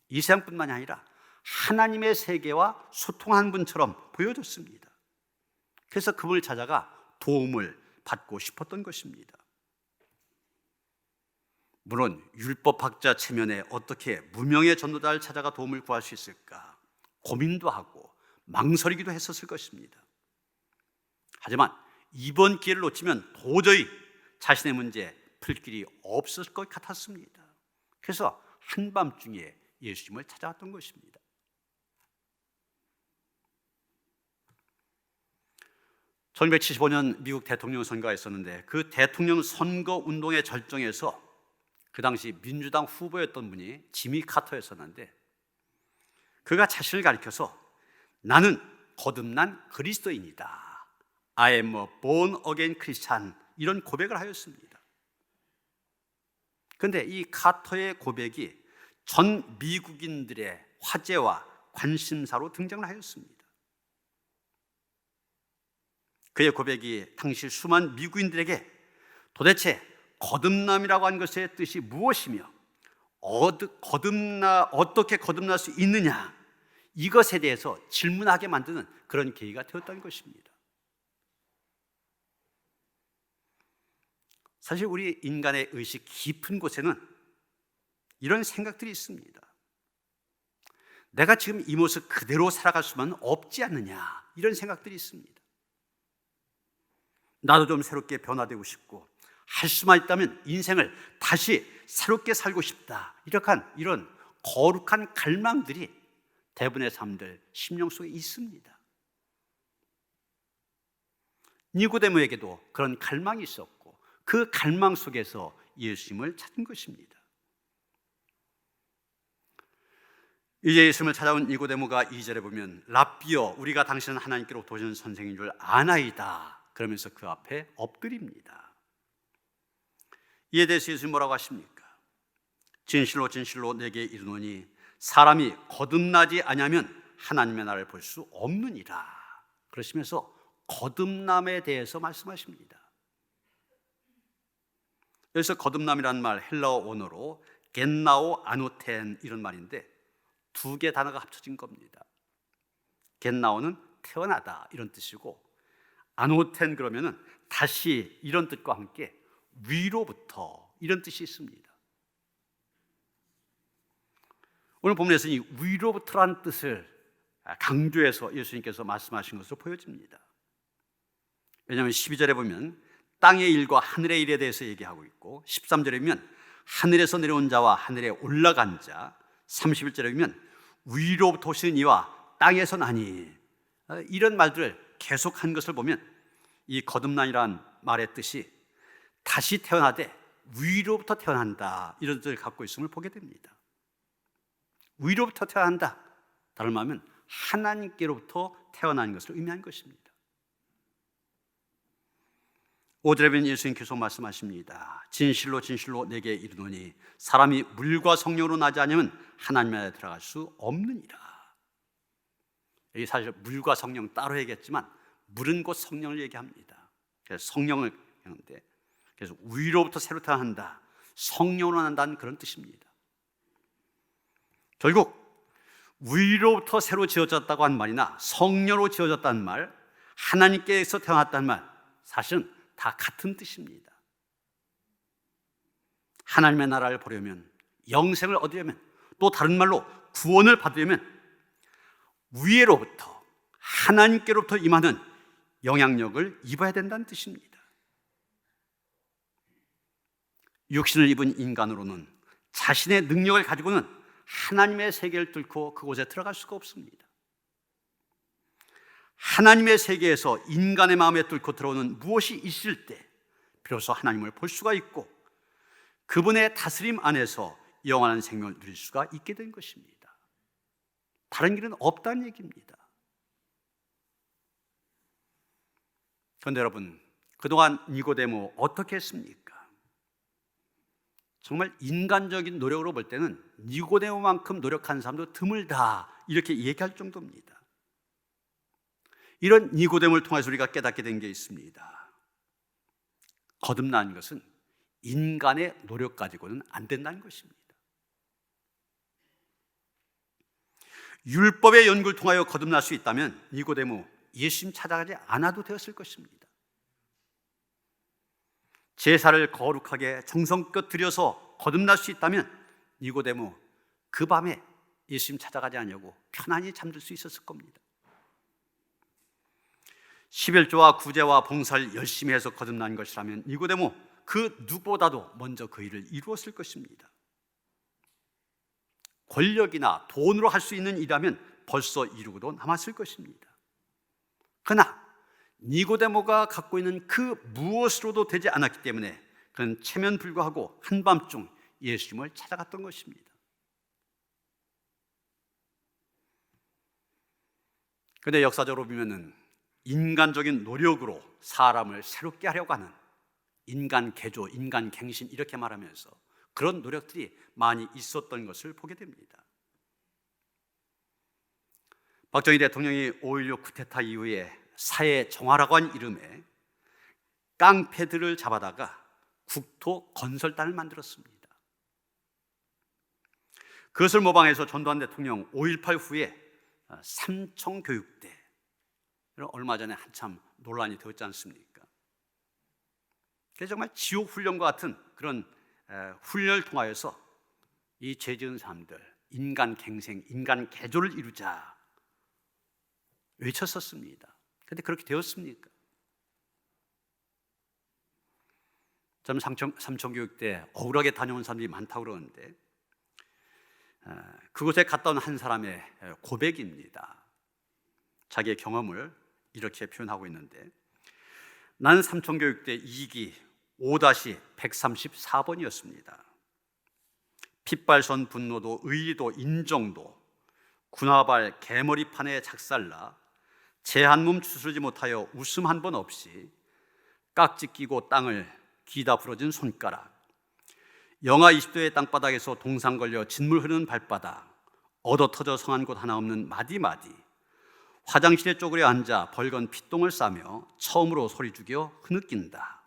이 세상뿐만이 아니라 하나님의 세계와 소통한 분처럼 보여졌습니다. 그래서 그분을 찾아가 도움을 받고 싶었던 것입니다. 물론 율법학자 체면에 어떻게 무명의 전도자를 찾아가 도움을 구할 수 있을까 고민도 하고 망설이기도 했었을 것입니다. 하지만 이번 기회를 놓치면 도저히 자신의 문제에 풀 길이 없을 것 같았습니다. 그래서 한밤중에 예수님을 찾아왔던 것입니다. (1975년) 미국 대통령 선거가 있었는데, 그 대통령 선거 운동의 절정에서 그 당시 민주당 후보였던 분이 지미 카터였었는데, 그가 자신을 가리켜서 나는 거듭난 그리스도인이다, I am a born again Christian, 이런 고백을 하였습니다. 그런데 이 카터의 고백이 전 미국인들의 화제와 관심사로 등장을 하였습니다. 그의 고백이 당시 수많은 미국인들에게 도대체 거듭남이라고 하는 것의 뜻이 무엇이며 어떻게 거듭날 수 있느냐, 이것에 대해서 질문하게 만드는 그런 계기가 되었다는 것입니다. 사실 우리 인간의 의식 깊은 곳에는 이런 생각들이 있습니다. 내가 지금 이 모습 그대로 살아갈 수만 없지 않느냐, 이런 생각들이 있습니다. 나도 좀 새롭게 변화되고 싶고, 할 수만 있다면 인생을 다시 새롭게 살고 싶다, 이런 거룩한 갈망들이 대부분의 사람들 심령 속에 있습니다. 니고데모에게도 그런 갈망이 있었고, 그 갈망 속에서 예수님을 찾은 것입니다. 이제 예수님을 찾아온 니고데모가 2절에 보면 랍비여, 우리가 당신은 하나님께로부터 오신 선생인 줄 아나이다, 그러면서 그 앞에 엎드립니다. 이에 대해서 예수님 뭐라고 하십니까? 진실로 진실로 내게 이르노니 사람이 거듭나지 아니하면 하나님의 나라를 볼 수 없느니라, 그러시면서 거듭남에 대해서 말씀하십니다. 여기서 거듭남이라는 말 헬라어 원어로 겟나오 아노텐, 이런 말인데 2개 단어가 합쳐진 겁니다. 겟나오는 태어나다, 이런 뜻이고, 아노텐 그러면은 다시, 이런 뜻과 함께 위로부터, 이런 뜻이 있습니다. 오늘 본문에서 이 위로부터라는 뜻을 강조해서 예수님께서 말씀하신 것으로 보여집니다. 왜냐하면 12절에 보면 땅의 일과 하늘의 일에 대해서 얘기하고 있고, 13절에 보면 하늘에서 내려온 자와 하늘에 올라간 자, 31절에 보면 위로부터 오시는 이와 땅에서 나니, 이런 말들을 계속한 것을 보면 이 거듭난이라는 말의 뜻이 다시 태어나되 위로부터 태어난다, 이런 뜻을 갖고 있음을 보게 됩니다. 위로부터 태어난다, 다른 말하면 하나님께로부터 태어난 것을 의미한 것입니다. 5절에 보면 예수님 계속 말씀하십니다. 진실로 진실로 내게 이르노니 사람이 물과 성령으로 나지 않으면 하나님 나라에 들어갈 수 없느니라. 여기 사실 물과 성령 따로 얘기했지만 물은 곧 성령을 얘기합니다. 그래서 성령을 얘기하는데, 그래서 위로부터 새로 태어난다, 성령으로 난다는 그런 뜻입니다. 결국 위로부터 새로 지어졌다고 한 말이나 성령으로 지어졌다는 말, 하나님께서 태어났다는 말, 사실은 다 같은 뜻입니다. 하나님의 나라를 보려면, 영생을 얻으려면, 또 다른 말로 구원을 받으려면 위로부터, 하나님께로부터 임하는 영향력을 입어야 된다는 뜻입니다. 육신을 입은 인간으로는, 자신의 능력을 가지고는 하나님의 세계를 뚫고 그곳에 들어갈 수가 없습니다. 하나님의 세계에서 인간의 마음에 뚫고 들어오는 무엇이 있을 때 비로소 하나님을 볼 수가 있고 그분의 다스림 안에서 영원한 생명을 누릴 수가 있게 된 것입니다. 다른 길은 없다는 얘기입니다. 그런데 여러분, 그동안 니고데모 어떻게 했습니까? 정말 인간적인 노력으로 볼 때는 니고데모만큼 노력한 사람도 드물다, 이렇게 얘기할 정도입니다. 이런 니고데모를 통해서 우리가 깨닫게 된 게 있습니다. 거듭난 것은 인간의 노력 가지고는 안 된다는 것입니다. 율법의 연구를 통하여 거듭날 수 있다면 니고데모 예수님 찾아가지 않아도 되었을 것입니다. 제사를 거룩하게 정성껏 드려서 거듭날 수 있다면 니고데모 그 밤에 예수님 찾아가지 않으려고 편안히 잠들 수 있었을 겁니다. 11조와 구제와 봉사를 열심히 해서 거듭난 것이라면 니고데모 그 누구보다도 먼저 그 일을 이루었을 것입니다. 권력이나 돈으로 할 수 있는 일이라면 벌써 이루고도 남았을 것입니다. 그러나 니고데모가 갖고 있는 그 무엇으로도 되지 않았기 때문에 그는 체면 불구하고 한밤중 예수님을 찾아갔던 것입니다. 그런데 역사적으로 보면은 인간적인 노력으로 사람을 새롭게 하려고 하는 인간 개조, 인간 갱신, 이렇게 말하면서 그런 노력들이 많이 있었던 것을 보게 됩니다. 박정희 대통령이 5.16 쿠데타 이후에 사회 정화라고 한 이름에 깡패들을 잡아다가 국토 건설단을 만들었습니다. 그것을 모방해서 전두환 대통령 5.18 후에 삼청교육대, 얼마 전에 한참 논란이 되었지 않습니까? 그래서 정말 지옥훈련과 같은 그런 훈련을 통하여서 이 죄 지은 사람들, 인간 갱생, 인간 개조를 이루자 외쳤었습니다. 그런데 그렇게 되었습니까? 저는 삼청교육대 억울하게 다녀온 사람들이 많다고 그러는데 그곳에 갔다 온 한 사람의 고백입니다. 자기의 경험을 이렇게 표현하고 있는데, 나는 삼청교육대 2기 5-134번이었습니다. 핏발선 분노도 의리도 인정도 군화발 개머리판에 작살나 제 한 몸 추스르지 못하여 웃음 한 번 없이 깍지 끼고 땅을 기다 부러진 손가락, 영하 20도의 땅바닥에서 동상 걸려 진물 흐르는 발바닥, 얻어터져 성한 곳 하나 없는 마디마디, 화장실에 쪼그려 앉아 벌건 핏똥을 싸며 처음으로 소리 죽여 흐느낀다.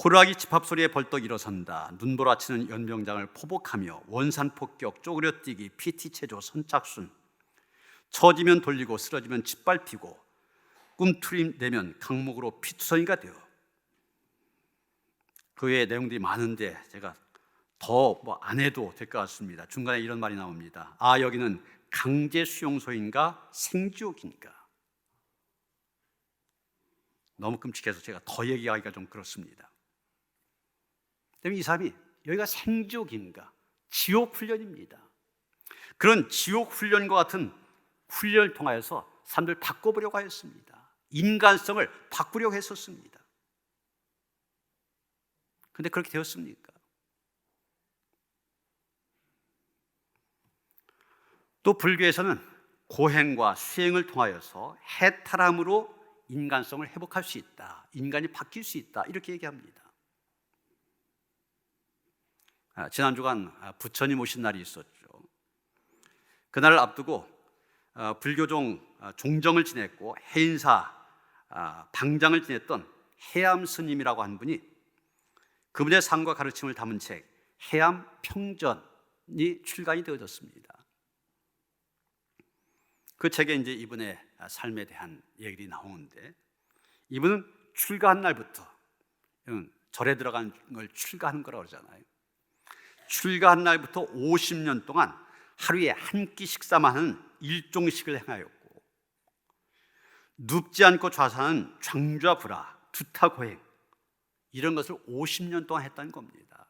호루라기 집합 소리에 벌떡 일어선다. 눈보라치는 연병장을 포복하며 원산 폭격, 쪼그려 뛰기, PT 체조, 선착순, 처지면 돌리고 쓰러지면 짓밟히고 꿈틀이 내면 강목으로 피투성이가 되어. 그 외에 내용들이 많은데 제가 더 안 해도 될 것 같습니다. 중간에 이런 말이 나옵니다. 아, 여기는 강제 수용소인가 생지옥인가. 너무 끔찍해서 제가 더 얘기하기가 좀 그렇습니다. 때문에 이 사람이 여기가 생지옥인가, 지옥 훈련입니다. 그런 지옥 훈련과 같은 훈련을 통하여서 사람들 바꿔보려고 하였습니다. 인간성을 바꾸려고 했었습니다. 근데 그렇게 되었습니까? 또 불교에서는 고행과 수행을 통하여서 해탈함으로 인간성을 회복할 수 있다, 인간이 바뀔 수 있다, 이렇게 얘기합니다. 지난 주간 부처님 오신 날이 있었죠. 그날을 앞두고 불교종 종정을 지냈고 해인사 방장을 지냈던 해암 스님이라고 한 분이 그분의 삶과 가르침을 담은 책 해암 평전이 출간이 되어졌습니다. 그 책에 이제 이분의 삶에 대한 얘기들이 나오는데, 이분은 출가한 날부터, 절에 들어간 걸 출가하는 거라고 그러잖아요. 출가한 날부터 50년 동안 하루에 한 끼 식사만 하는 일종식을 행하였고, 눕지 않고 좌사하는 장좌불화, 두타고행, 이런 것을 50년 동안 했다는 겁니다.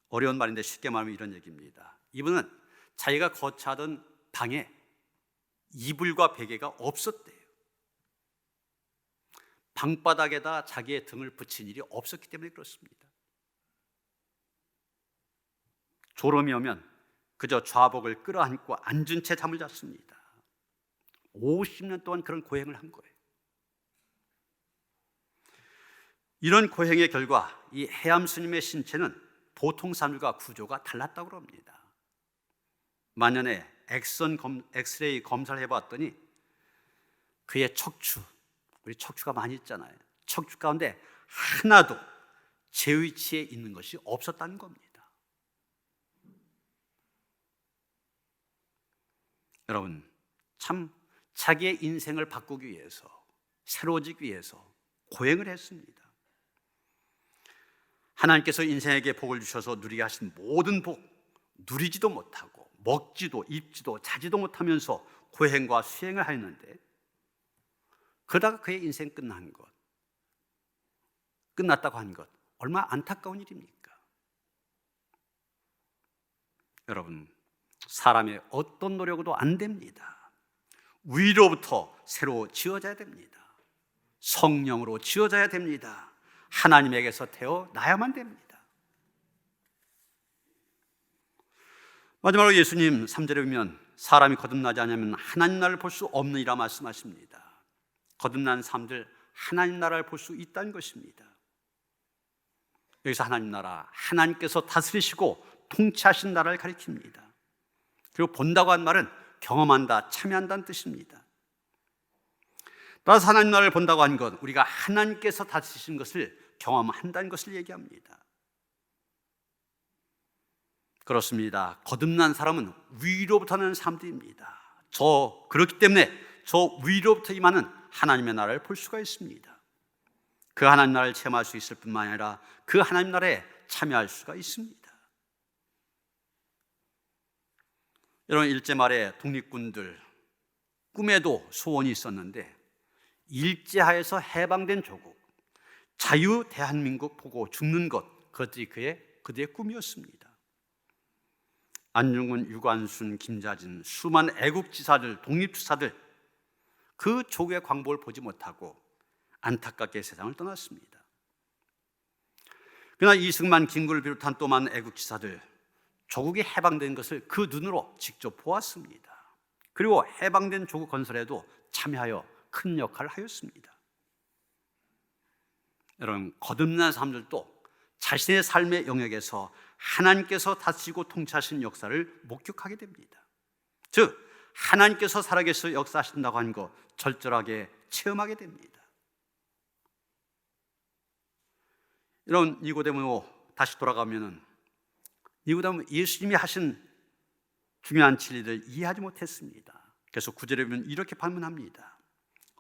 어려운 말인데 쉽게 말하면 이런 얘기입니다. 이분은 자기가 거처하던 방에 이불과 베개가 없었대요. 방바닥에다 자기의 등을 붙인 일이 없었기 때문에 그렇습니다. 졸음이 오면 그저 좌복을 끌어안고 앉은 채 잠을 잤습니다. 50년 동안 그런 고행을 한 거예요. 이런 고행의 결과 이 해암 스님의 신체는 보통 사람들과 구조가 달랐다고 합니다. 만년에 엑스레이 검사를 해봤더니 그의 척추, 우리 척추가 많이 있잖아요. 척추 가운데 하나도 제 위치에 있는 것이 없었다는 겁니다. 여러분, 참 자기의 인생을 바꾸기 위해서, 새로워지기 위해서 고행을 했습니다. 하나님께서 인생에게 복을 주셔서 누리게 하신 모든 복 누리지도 못하고 먹지도 입지도 자지도 못하면서 고행과 수행을 하였는데, 그러다가 그의 인생 끝났다고 한 것, 얼마나 안타까운 일입니까? 여러분, 사람의 어떤 노력으로 안 됩니다. 위로부터 새로 지어져야 됩니다. 성령으로 지어져야 됩니다. 하나님에게서 태어나야만 됩니다. 마지막으로 예수님 3절에 보면 사람이 거듭나지 않으면 하나님 나라를 볼 수 없느니라 말씀하십니다. 거듭난 사람들 하나님 나라를 볼 수 있다는 것입니다. 여기서 하나님 나라, 하나님께서 다스리시고 통치하신 나라를 가리킵니다. 그리고 본다고 한 말은 경험한다, 참여한다는 뜻입니다. 따라서 하나님 나라를 본다고 한 건 우리가 하나님께서 다스리신 것을 경험한다는 것을 얘기합니다. 그렇습니다. 거듭난 사람은 위로부터 나는 사람들입니다. 그렇기 때문에 저 위로부터 임하는 하나님의 나라를 볼 수가 있습니다. 그 하나님 나라를 체험할 수 있을 뿐만 아니라 그 하나님 나라에 참여할 수가 있습니다. 여러분, 일제 말에 독립군들 꿈에도 소원이 있었는데, 일제하에서 해방된 조국, 자유 대한민국 보고 죽는 것, 그것들이 그들의 꿈이었습니다. 안중근, 유관순, 김자진, 수많은 애국지사들, 독립투사들, 그 조국의 광복을 보지 못하고 안타깝게 세상을 떠났습니다. 그러나 이승만, 김구를 비롯한 또 많은 애국지사들, 조국이 해방된 것을 그 눈으로 직접 보았습니다. 그리고 해방된 조국 건설에도 참여하여 큰 역할을 하였습니다. 여러분, 거듭난 사람들도 자신의 삶의 영역에서 하나님께서 다스리고 통치하신 역사를 목격하게 됩니다. 즉, 하나님께서 살아계셔 역사하신다고 하는 것 절절하게 체험하게 됩니다. 여러분, 니고데모로 다시 돌아가면은, 니고데모 예수님이 하신 중요한 진리를 이해하지 못했습니다. 그래서 9절에 보면 이렇게 반문합니다.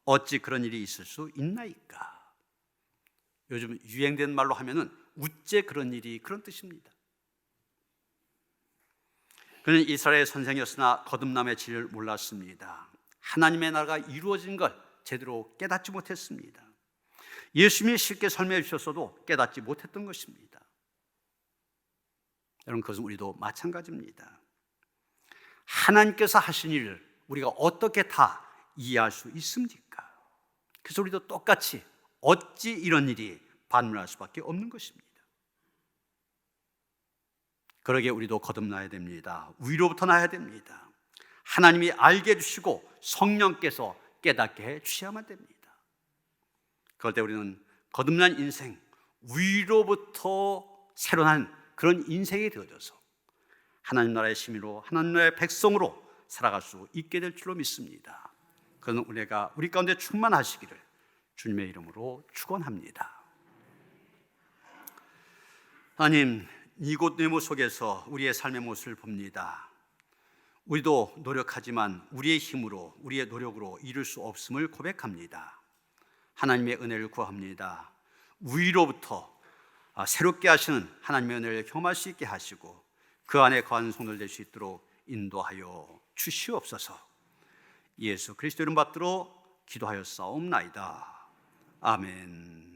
어찌 그런 일이 있을 수 있나이까? 요즘 유행된 말로 하면은 우째 그런 일이, 그런 뜻입니다. 그는 이스라엘 선생이었으나 거듭남의 진리를 몰랐습니다. 하나님의 나라가 이루어진 걸 제대로 깨닫지 못했습니다. 예수님이 쉽게 설명해 주셨어도 깨닫지 못했던 것입니다. 여러분, 그것은 우리도 마찬가지입니다. 하나님께서 하신 일을 우리가 어떻게 다 이해할 수 있습니까? 그래서 우리도 똑같이 어찌 이런 일이 반문할 수밖에 없는 것입니다. 그러기에 우리도 거듭나야 됩니다. 위로부터 나야 됩니다. 하나님이 알게 해주시고 성령께서 깨닫게 해주셔야만 됩니다. 그럴 때 우리는 거듭난 인생, 위로부터 새로난 그런 인생이 되어져서 하나님 나라의 시민으로, 하나님 나라의 백성으로 살아갈 수 있게 될 줄로 믿습니다. 그런 은혜가 우리 가운데 충만하시기를 주님의 이름으로 축원합니다. 하나님, 니고데모 속에서 우리의 삶의 모습을 봅니다. 우리도 노력하지만 우리의 힘으로, 우리의 노력으로 이룰 수 없음을 고백합니다. 하나님의 은혜를 구합니다. 위로부터 새롭게 하시는 하나님의 은혜를 경험할 수 있게 하시고 그 안에 거하는 성도들 될 수 있도록 인도하여 주시옵소서. 예수 그리스도 이름 받들어 기도하였사옵나이다. 아멘.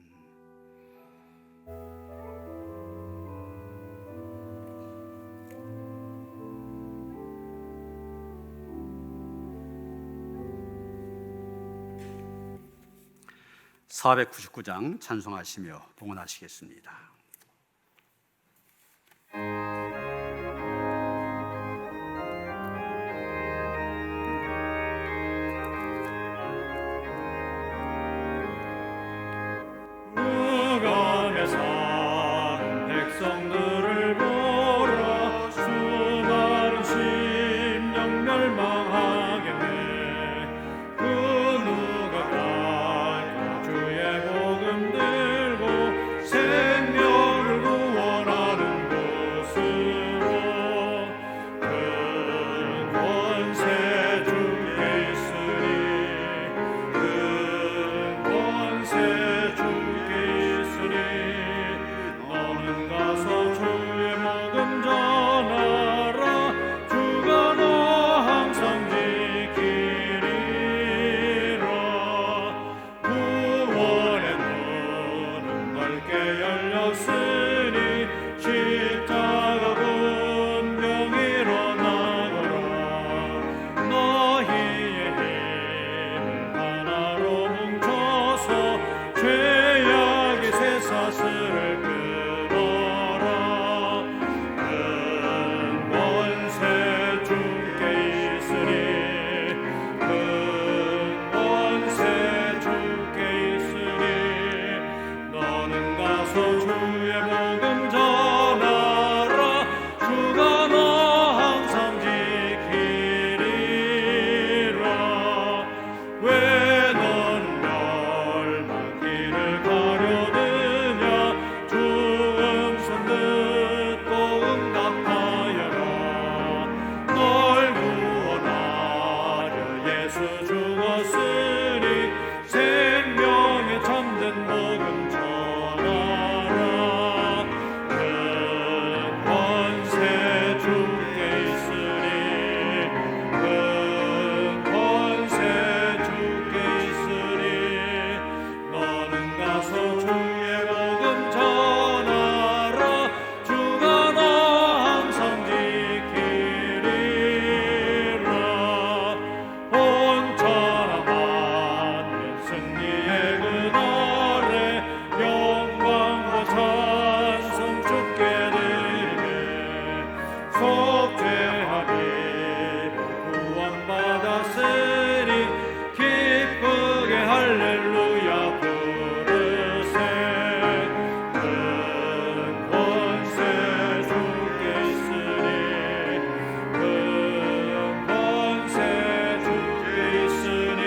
(499장) 찬송하시며 동원하시겠습니다. 누가 내 산 백성들을 보라 수많은 심령 멸망하겠네. 그 누가 갈까 주의 복음 들고 생명을 구원하는 곳으로. 큰 권세 주께 있으니 큰 권세 주께 있으니 너는 가서 주의 복음 전하라. 주가 너 항상 지키리라. 구원의 문은 넓게 열렸으니 십자가 군병 일어나거라. 너희의 힘을 하나로 뭉쳐서 죄악의 쇠사슬을 끊어라. 큰 권세 주께 있으니 큰 권세 주께 있으니 너는 가서 주의 복음 전하라. 주가 너 항상 지키리라. 왜 넌 멸망길을 가려느냐. 주 음성 듣고 응답하여라. 널 구원하려 예수 죽었으니 생명의 참된 복음 전하라. 큰 권세 주께 있으니 큰 권세 주께 있으니 너는 가서 주의 복음 전하라. 주가 너 항상 지키리라. 온전한 만면 승리의 그날에 영광과 찬송 주께 드리네. 속죄하니 구원받았으니 기쁘게 할렐루야 부르세. 큰 권세 주께 있으니 큰 권세 주께 있으니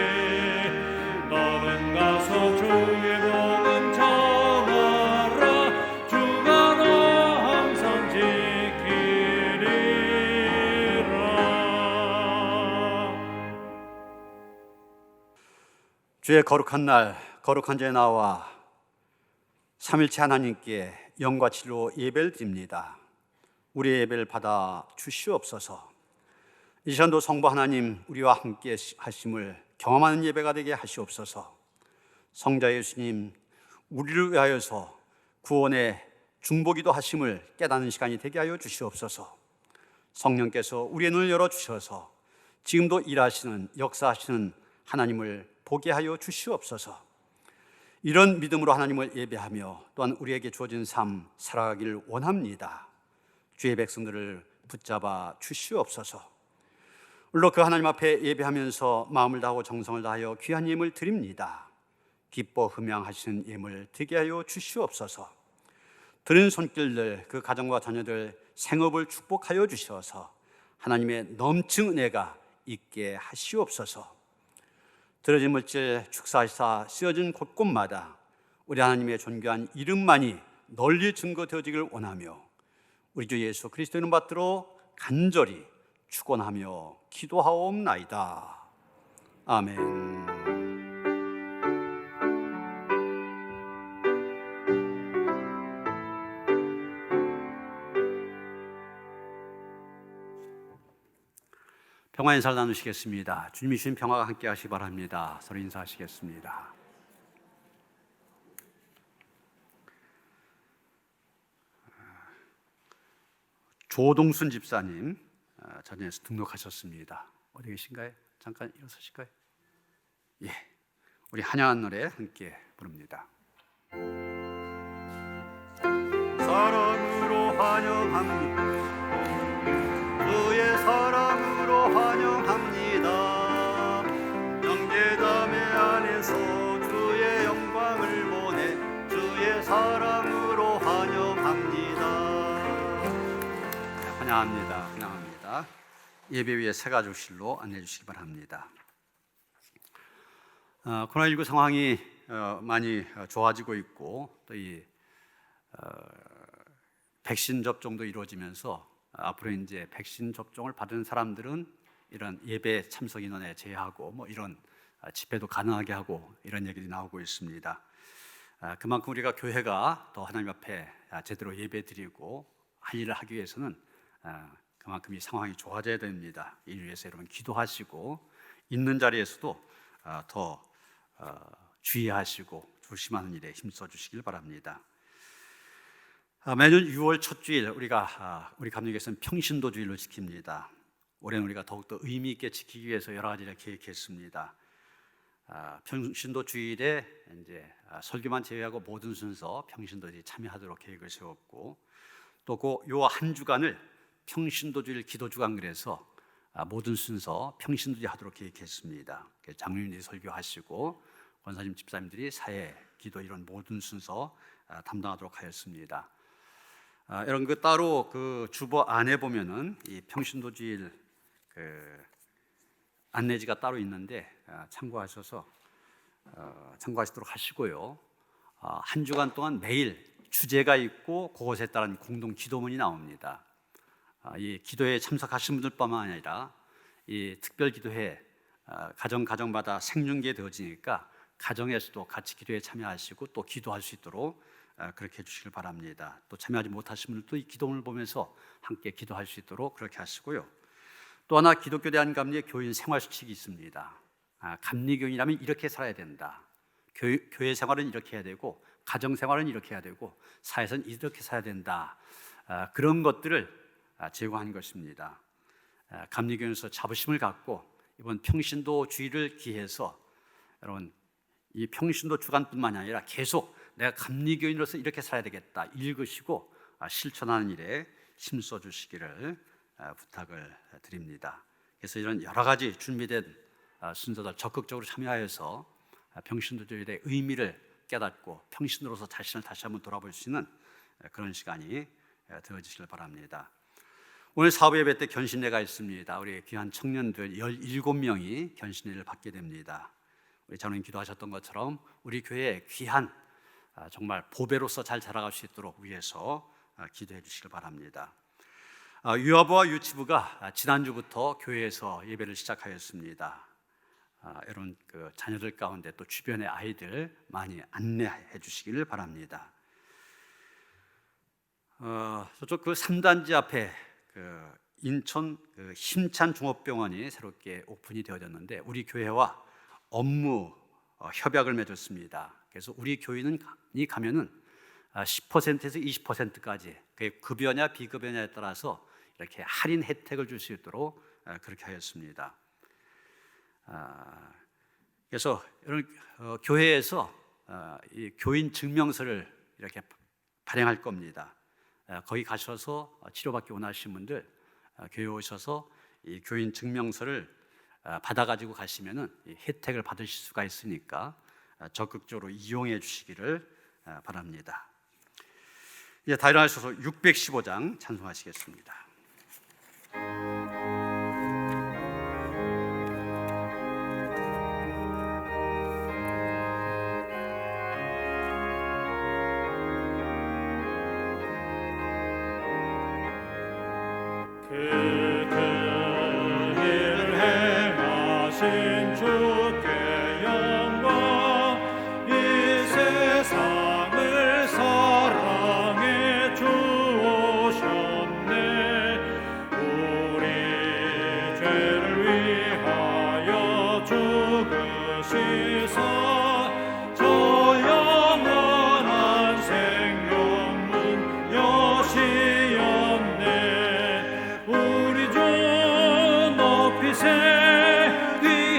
너는 가서 주의 복음 전하라. 주가 너 항상 지키리라. 주의 거룩한 날, 거룩한 자에 나와 삼일체 하나님께 영과 진리로 예배를 드립니다. 우리의 예배를 받아 주시옵소서. 이 시간도 성부 하나님 우리와 함께 하심을 경험하는 예배가 되게 하시옵소서. 성자 예수님, 우리를 위하여서 구원의 중보기도 하심을 깨닫는 시간이 되게 하여 주시옵소서. 성령께서 우리의 눈을 열어주셔서 지금도 일하시는, 역사하시는 하나님을 보게 하여 주시옵소서. 이런 믿음으로 하나님을 예배하며 또한 우리에게 주어진 삶 살아가기를 원합니다. 주의 백성들을 붙잡아 주시옵소서. 물론 그 하나님 앞에 예배하면서 마음을 다하고 정성을 다하여 귀한 예물 드립니다. 기뻐 흠양하시는 예물 드게 하여 주시옵소서. 드는 손길들, 그 가정과 자녀들 생업을 축복하여 주셔서 하나님의 넘친 은혜가 있게 하시옵소서. 들어진 물질 축사하시사 쓰여진 곳곳마다 우리 하나님의 존귀한 이름만이 널리 증거되어지기를 원하며 우리 주 예수 그리스도의 이름 받들어 간절히 축원하며 기도하옵나이다. 아멘. 평화 인사를 나누시겠습니다. 주님이 주신 평화가 함께 하시기 바랍니다. 서로 인사하시겠습니다. 조동순 집사님 전에서 등록하셨습니다. 어디 계신가요? 잠깐 일어서실까요? 예, 우리 한양한 노래 함께 부릅니다. 사랑으로 환영합니다. 그의 사랑으로 환영합니다. 영계담의 안에서 주의 영광을 보내 주의 사랑으로 환영합니다. 환영합니다. 환영합니다. 예배 위에 새 가족실로 안내해 주시기 바랍니다. 코로나19 상황이 많이 좋아지고 있고 또 이 백신 접종도 이루어지면서 앞으로 이제 백신 접종을 받은 사람들은 이런 예배 참석 인원에 제한하고 뭐 이런 집회도 가능하게 하고 이런 얘기들이 나오고 있습니다. 그만큼 우리가 교회가 또 하나님 앞에 제대로 예배드리고 할 일을 하기 위해서는 그만큼 이 상황이 좋아져야 됩니다. 이를 위해서 여러분 기도하시고 있는 자리에서도 더 주의하시고 조심하는 일에 힘써 주시길 바랍니다. 매년 6월 첫 주일 우리 감리교에서는 평신도주일로 지킵니다. 올해는 우리가 더욱더 의미 있게 지키기 위해서 여러 가지를 계획했습니다. 평신도주일에 이제 설교만 제외하고 모든 순서 평신도들이 참여하도록 계획을 세웠고 또 요 한 주간을 평신도주일 기도주간 그래서 모든 순서 평신도주일 하도록 계획했습니다. 장로님들이 설교하시고 권사님 집사님들이 사회 기도 이런 모든 순서 담당하도록 하였습니다. 여러분 그 따로 그 주보 안에 보면은 이 평신도주일 그 안내지가 따로 있는데 참고하셔서 참고하시도록 하시고요. 한 주간 동안 매일 주제가 있고 그것에 따른 공동 기도문이 나옵니다. 이 기도회에 참석하신 분들뿐만 아니라 이 특별 기도회 가정마다 생중계 되어지니까 가정에서도 같이 기도에 참여하시고 또 기도할 수 있도록 그렇게 해주시길 바랍니다. 또 참여하지 못하신 분들도 이 기도문을 보면서 함께 기도할 수 있도록 그렇게 하시고요. 또 하나 기독교 대한감리의 교인 생활수칙이 있습니다. 감리교인이라면 이렇게 살아야 된다. 교회 생활은 이렇게 해야 되고 가정 생활은 이렇게 해야 되고 사회에서는 이렇게 살아야 된다. 그런 것들을 제공한 것입니다. 감리교인으로서 자부심을 갖고 이번 평신도 주일을 기해서 여러분 이 평신도 주간뿐만 아니라 계속 내가 감리교인으로서 이렇게 살아야 되겠다 읽으시고 실천하는 일에 힘써 주시기를 부탁을 드립니다. 그래서 이런 여러 가지 준비된 순서들 적극적으로 참여하여서 평신도주일의 의미를 깨닫고 평신으로서 자신을 다시 한번 돌아볼 수 있는 그런 시간이 되어지시길 바랍니다. 오늘 사부 예배 때 견신례가 있습니다. 우리 귀한 청년들 17명이 견신례를 받게 됩니다. 우리 장로님 기도하셨던 것처럼 우리 교회에 귀한 정말 보배로서 잘 자라갈 수 있도록 위해서 기도해 주시길 바랍니다. 유아부와 유치부가 지난주부터 교회에서 예배를 시작하였습니다. 여러분 그 자녀들 가운데 또 주변의 아이들 많이 안내해 주시기를 바랍니다. 저쪽 그 3단지 앞에 그 인천 그 힘찬 종합병원이 새롭게 오픈이 되어졌는데 우리 교회와 업무 협약을 맺었습니다. 그래서 우리 교인이 가면은 10%에서 20%까지 급여냐 비급여냐에 따라서 이렇게 할인 혜택을 줄 수 있도록 그렇게 하였습니다. 그래서 이런 교회에서 이 교인 증명서를 이렇게 발행할 겁니다. 거기 가셔서 치료받기 원하시는 분들 교회 오셔서 이 교인 증명서를 받아가지고 가시면은 이 혜택을 받으실 수가 있으니까 적극적으로 이용해 주시기를 바랍니다. 이제 다 일어나셔서 615장 찬송하시겠습니다. 주께 영광, 이 세상을 사랑해 주오셨네. 우리 죄를 위하여 죽으시사 저 영원한 생명문 여시었네. 우리 주 높이세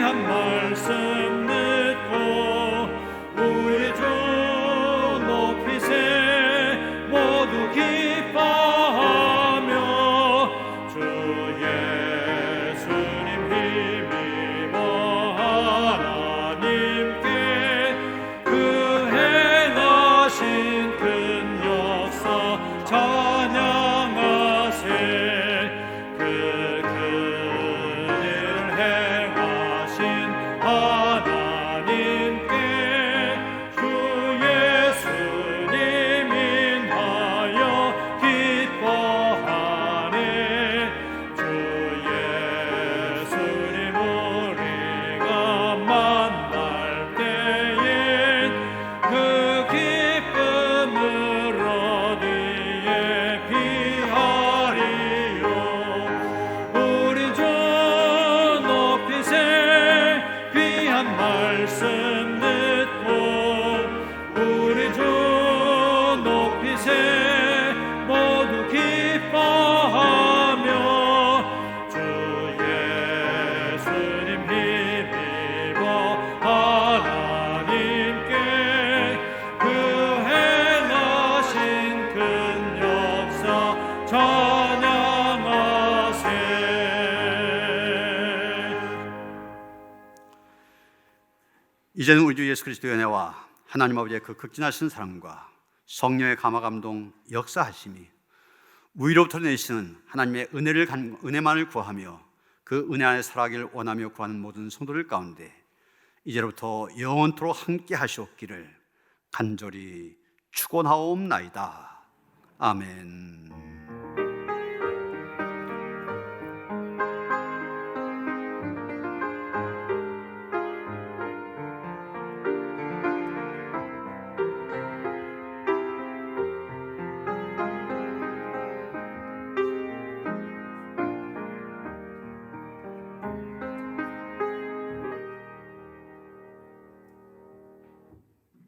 말씀 듣고 우리 주 높이세 모두 기뻐하며 주 예수님 힘입어 하나님께 그 행하신 큰 역사 찬양하세. 그 하나님께 주 예수님 인하여 기뻐하네. 주 예수님 우리가 만날 때엔 그 기쁨을 어디에 비하리요. 우리 주 높이세 귀한 말씀 듣고 우리 주 높이세 모두 기뻐하며 주 예수님 힘입어 하나님께 그 행하신 큰 역사 찬양하세. 이제는 우리 주 예수 그리스도의 은혜와 하나님 아버지의 그 극진하신 사랑과 성령의 감화 감동 역사하심이 위로부터 내시는 하나님의 은혜만을 구하며 그 은혜 안에 살아가기를 원하며 구하는 모든 성도들 가운데 이제로부터 영원토록 함께 하시옵기를 간절히 축원하옵나이다. 아멘.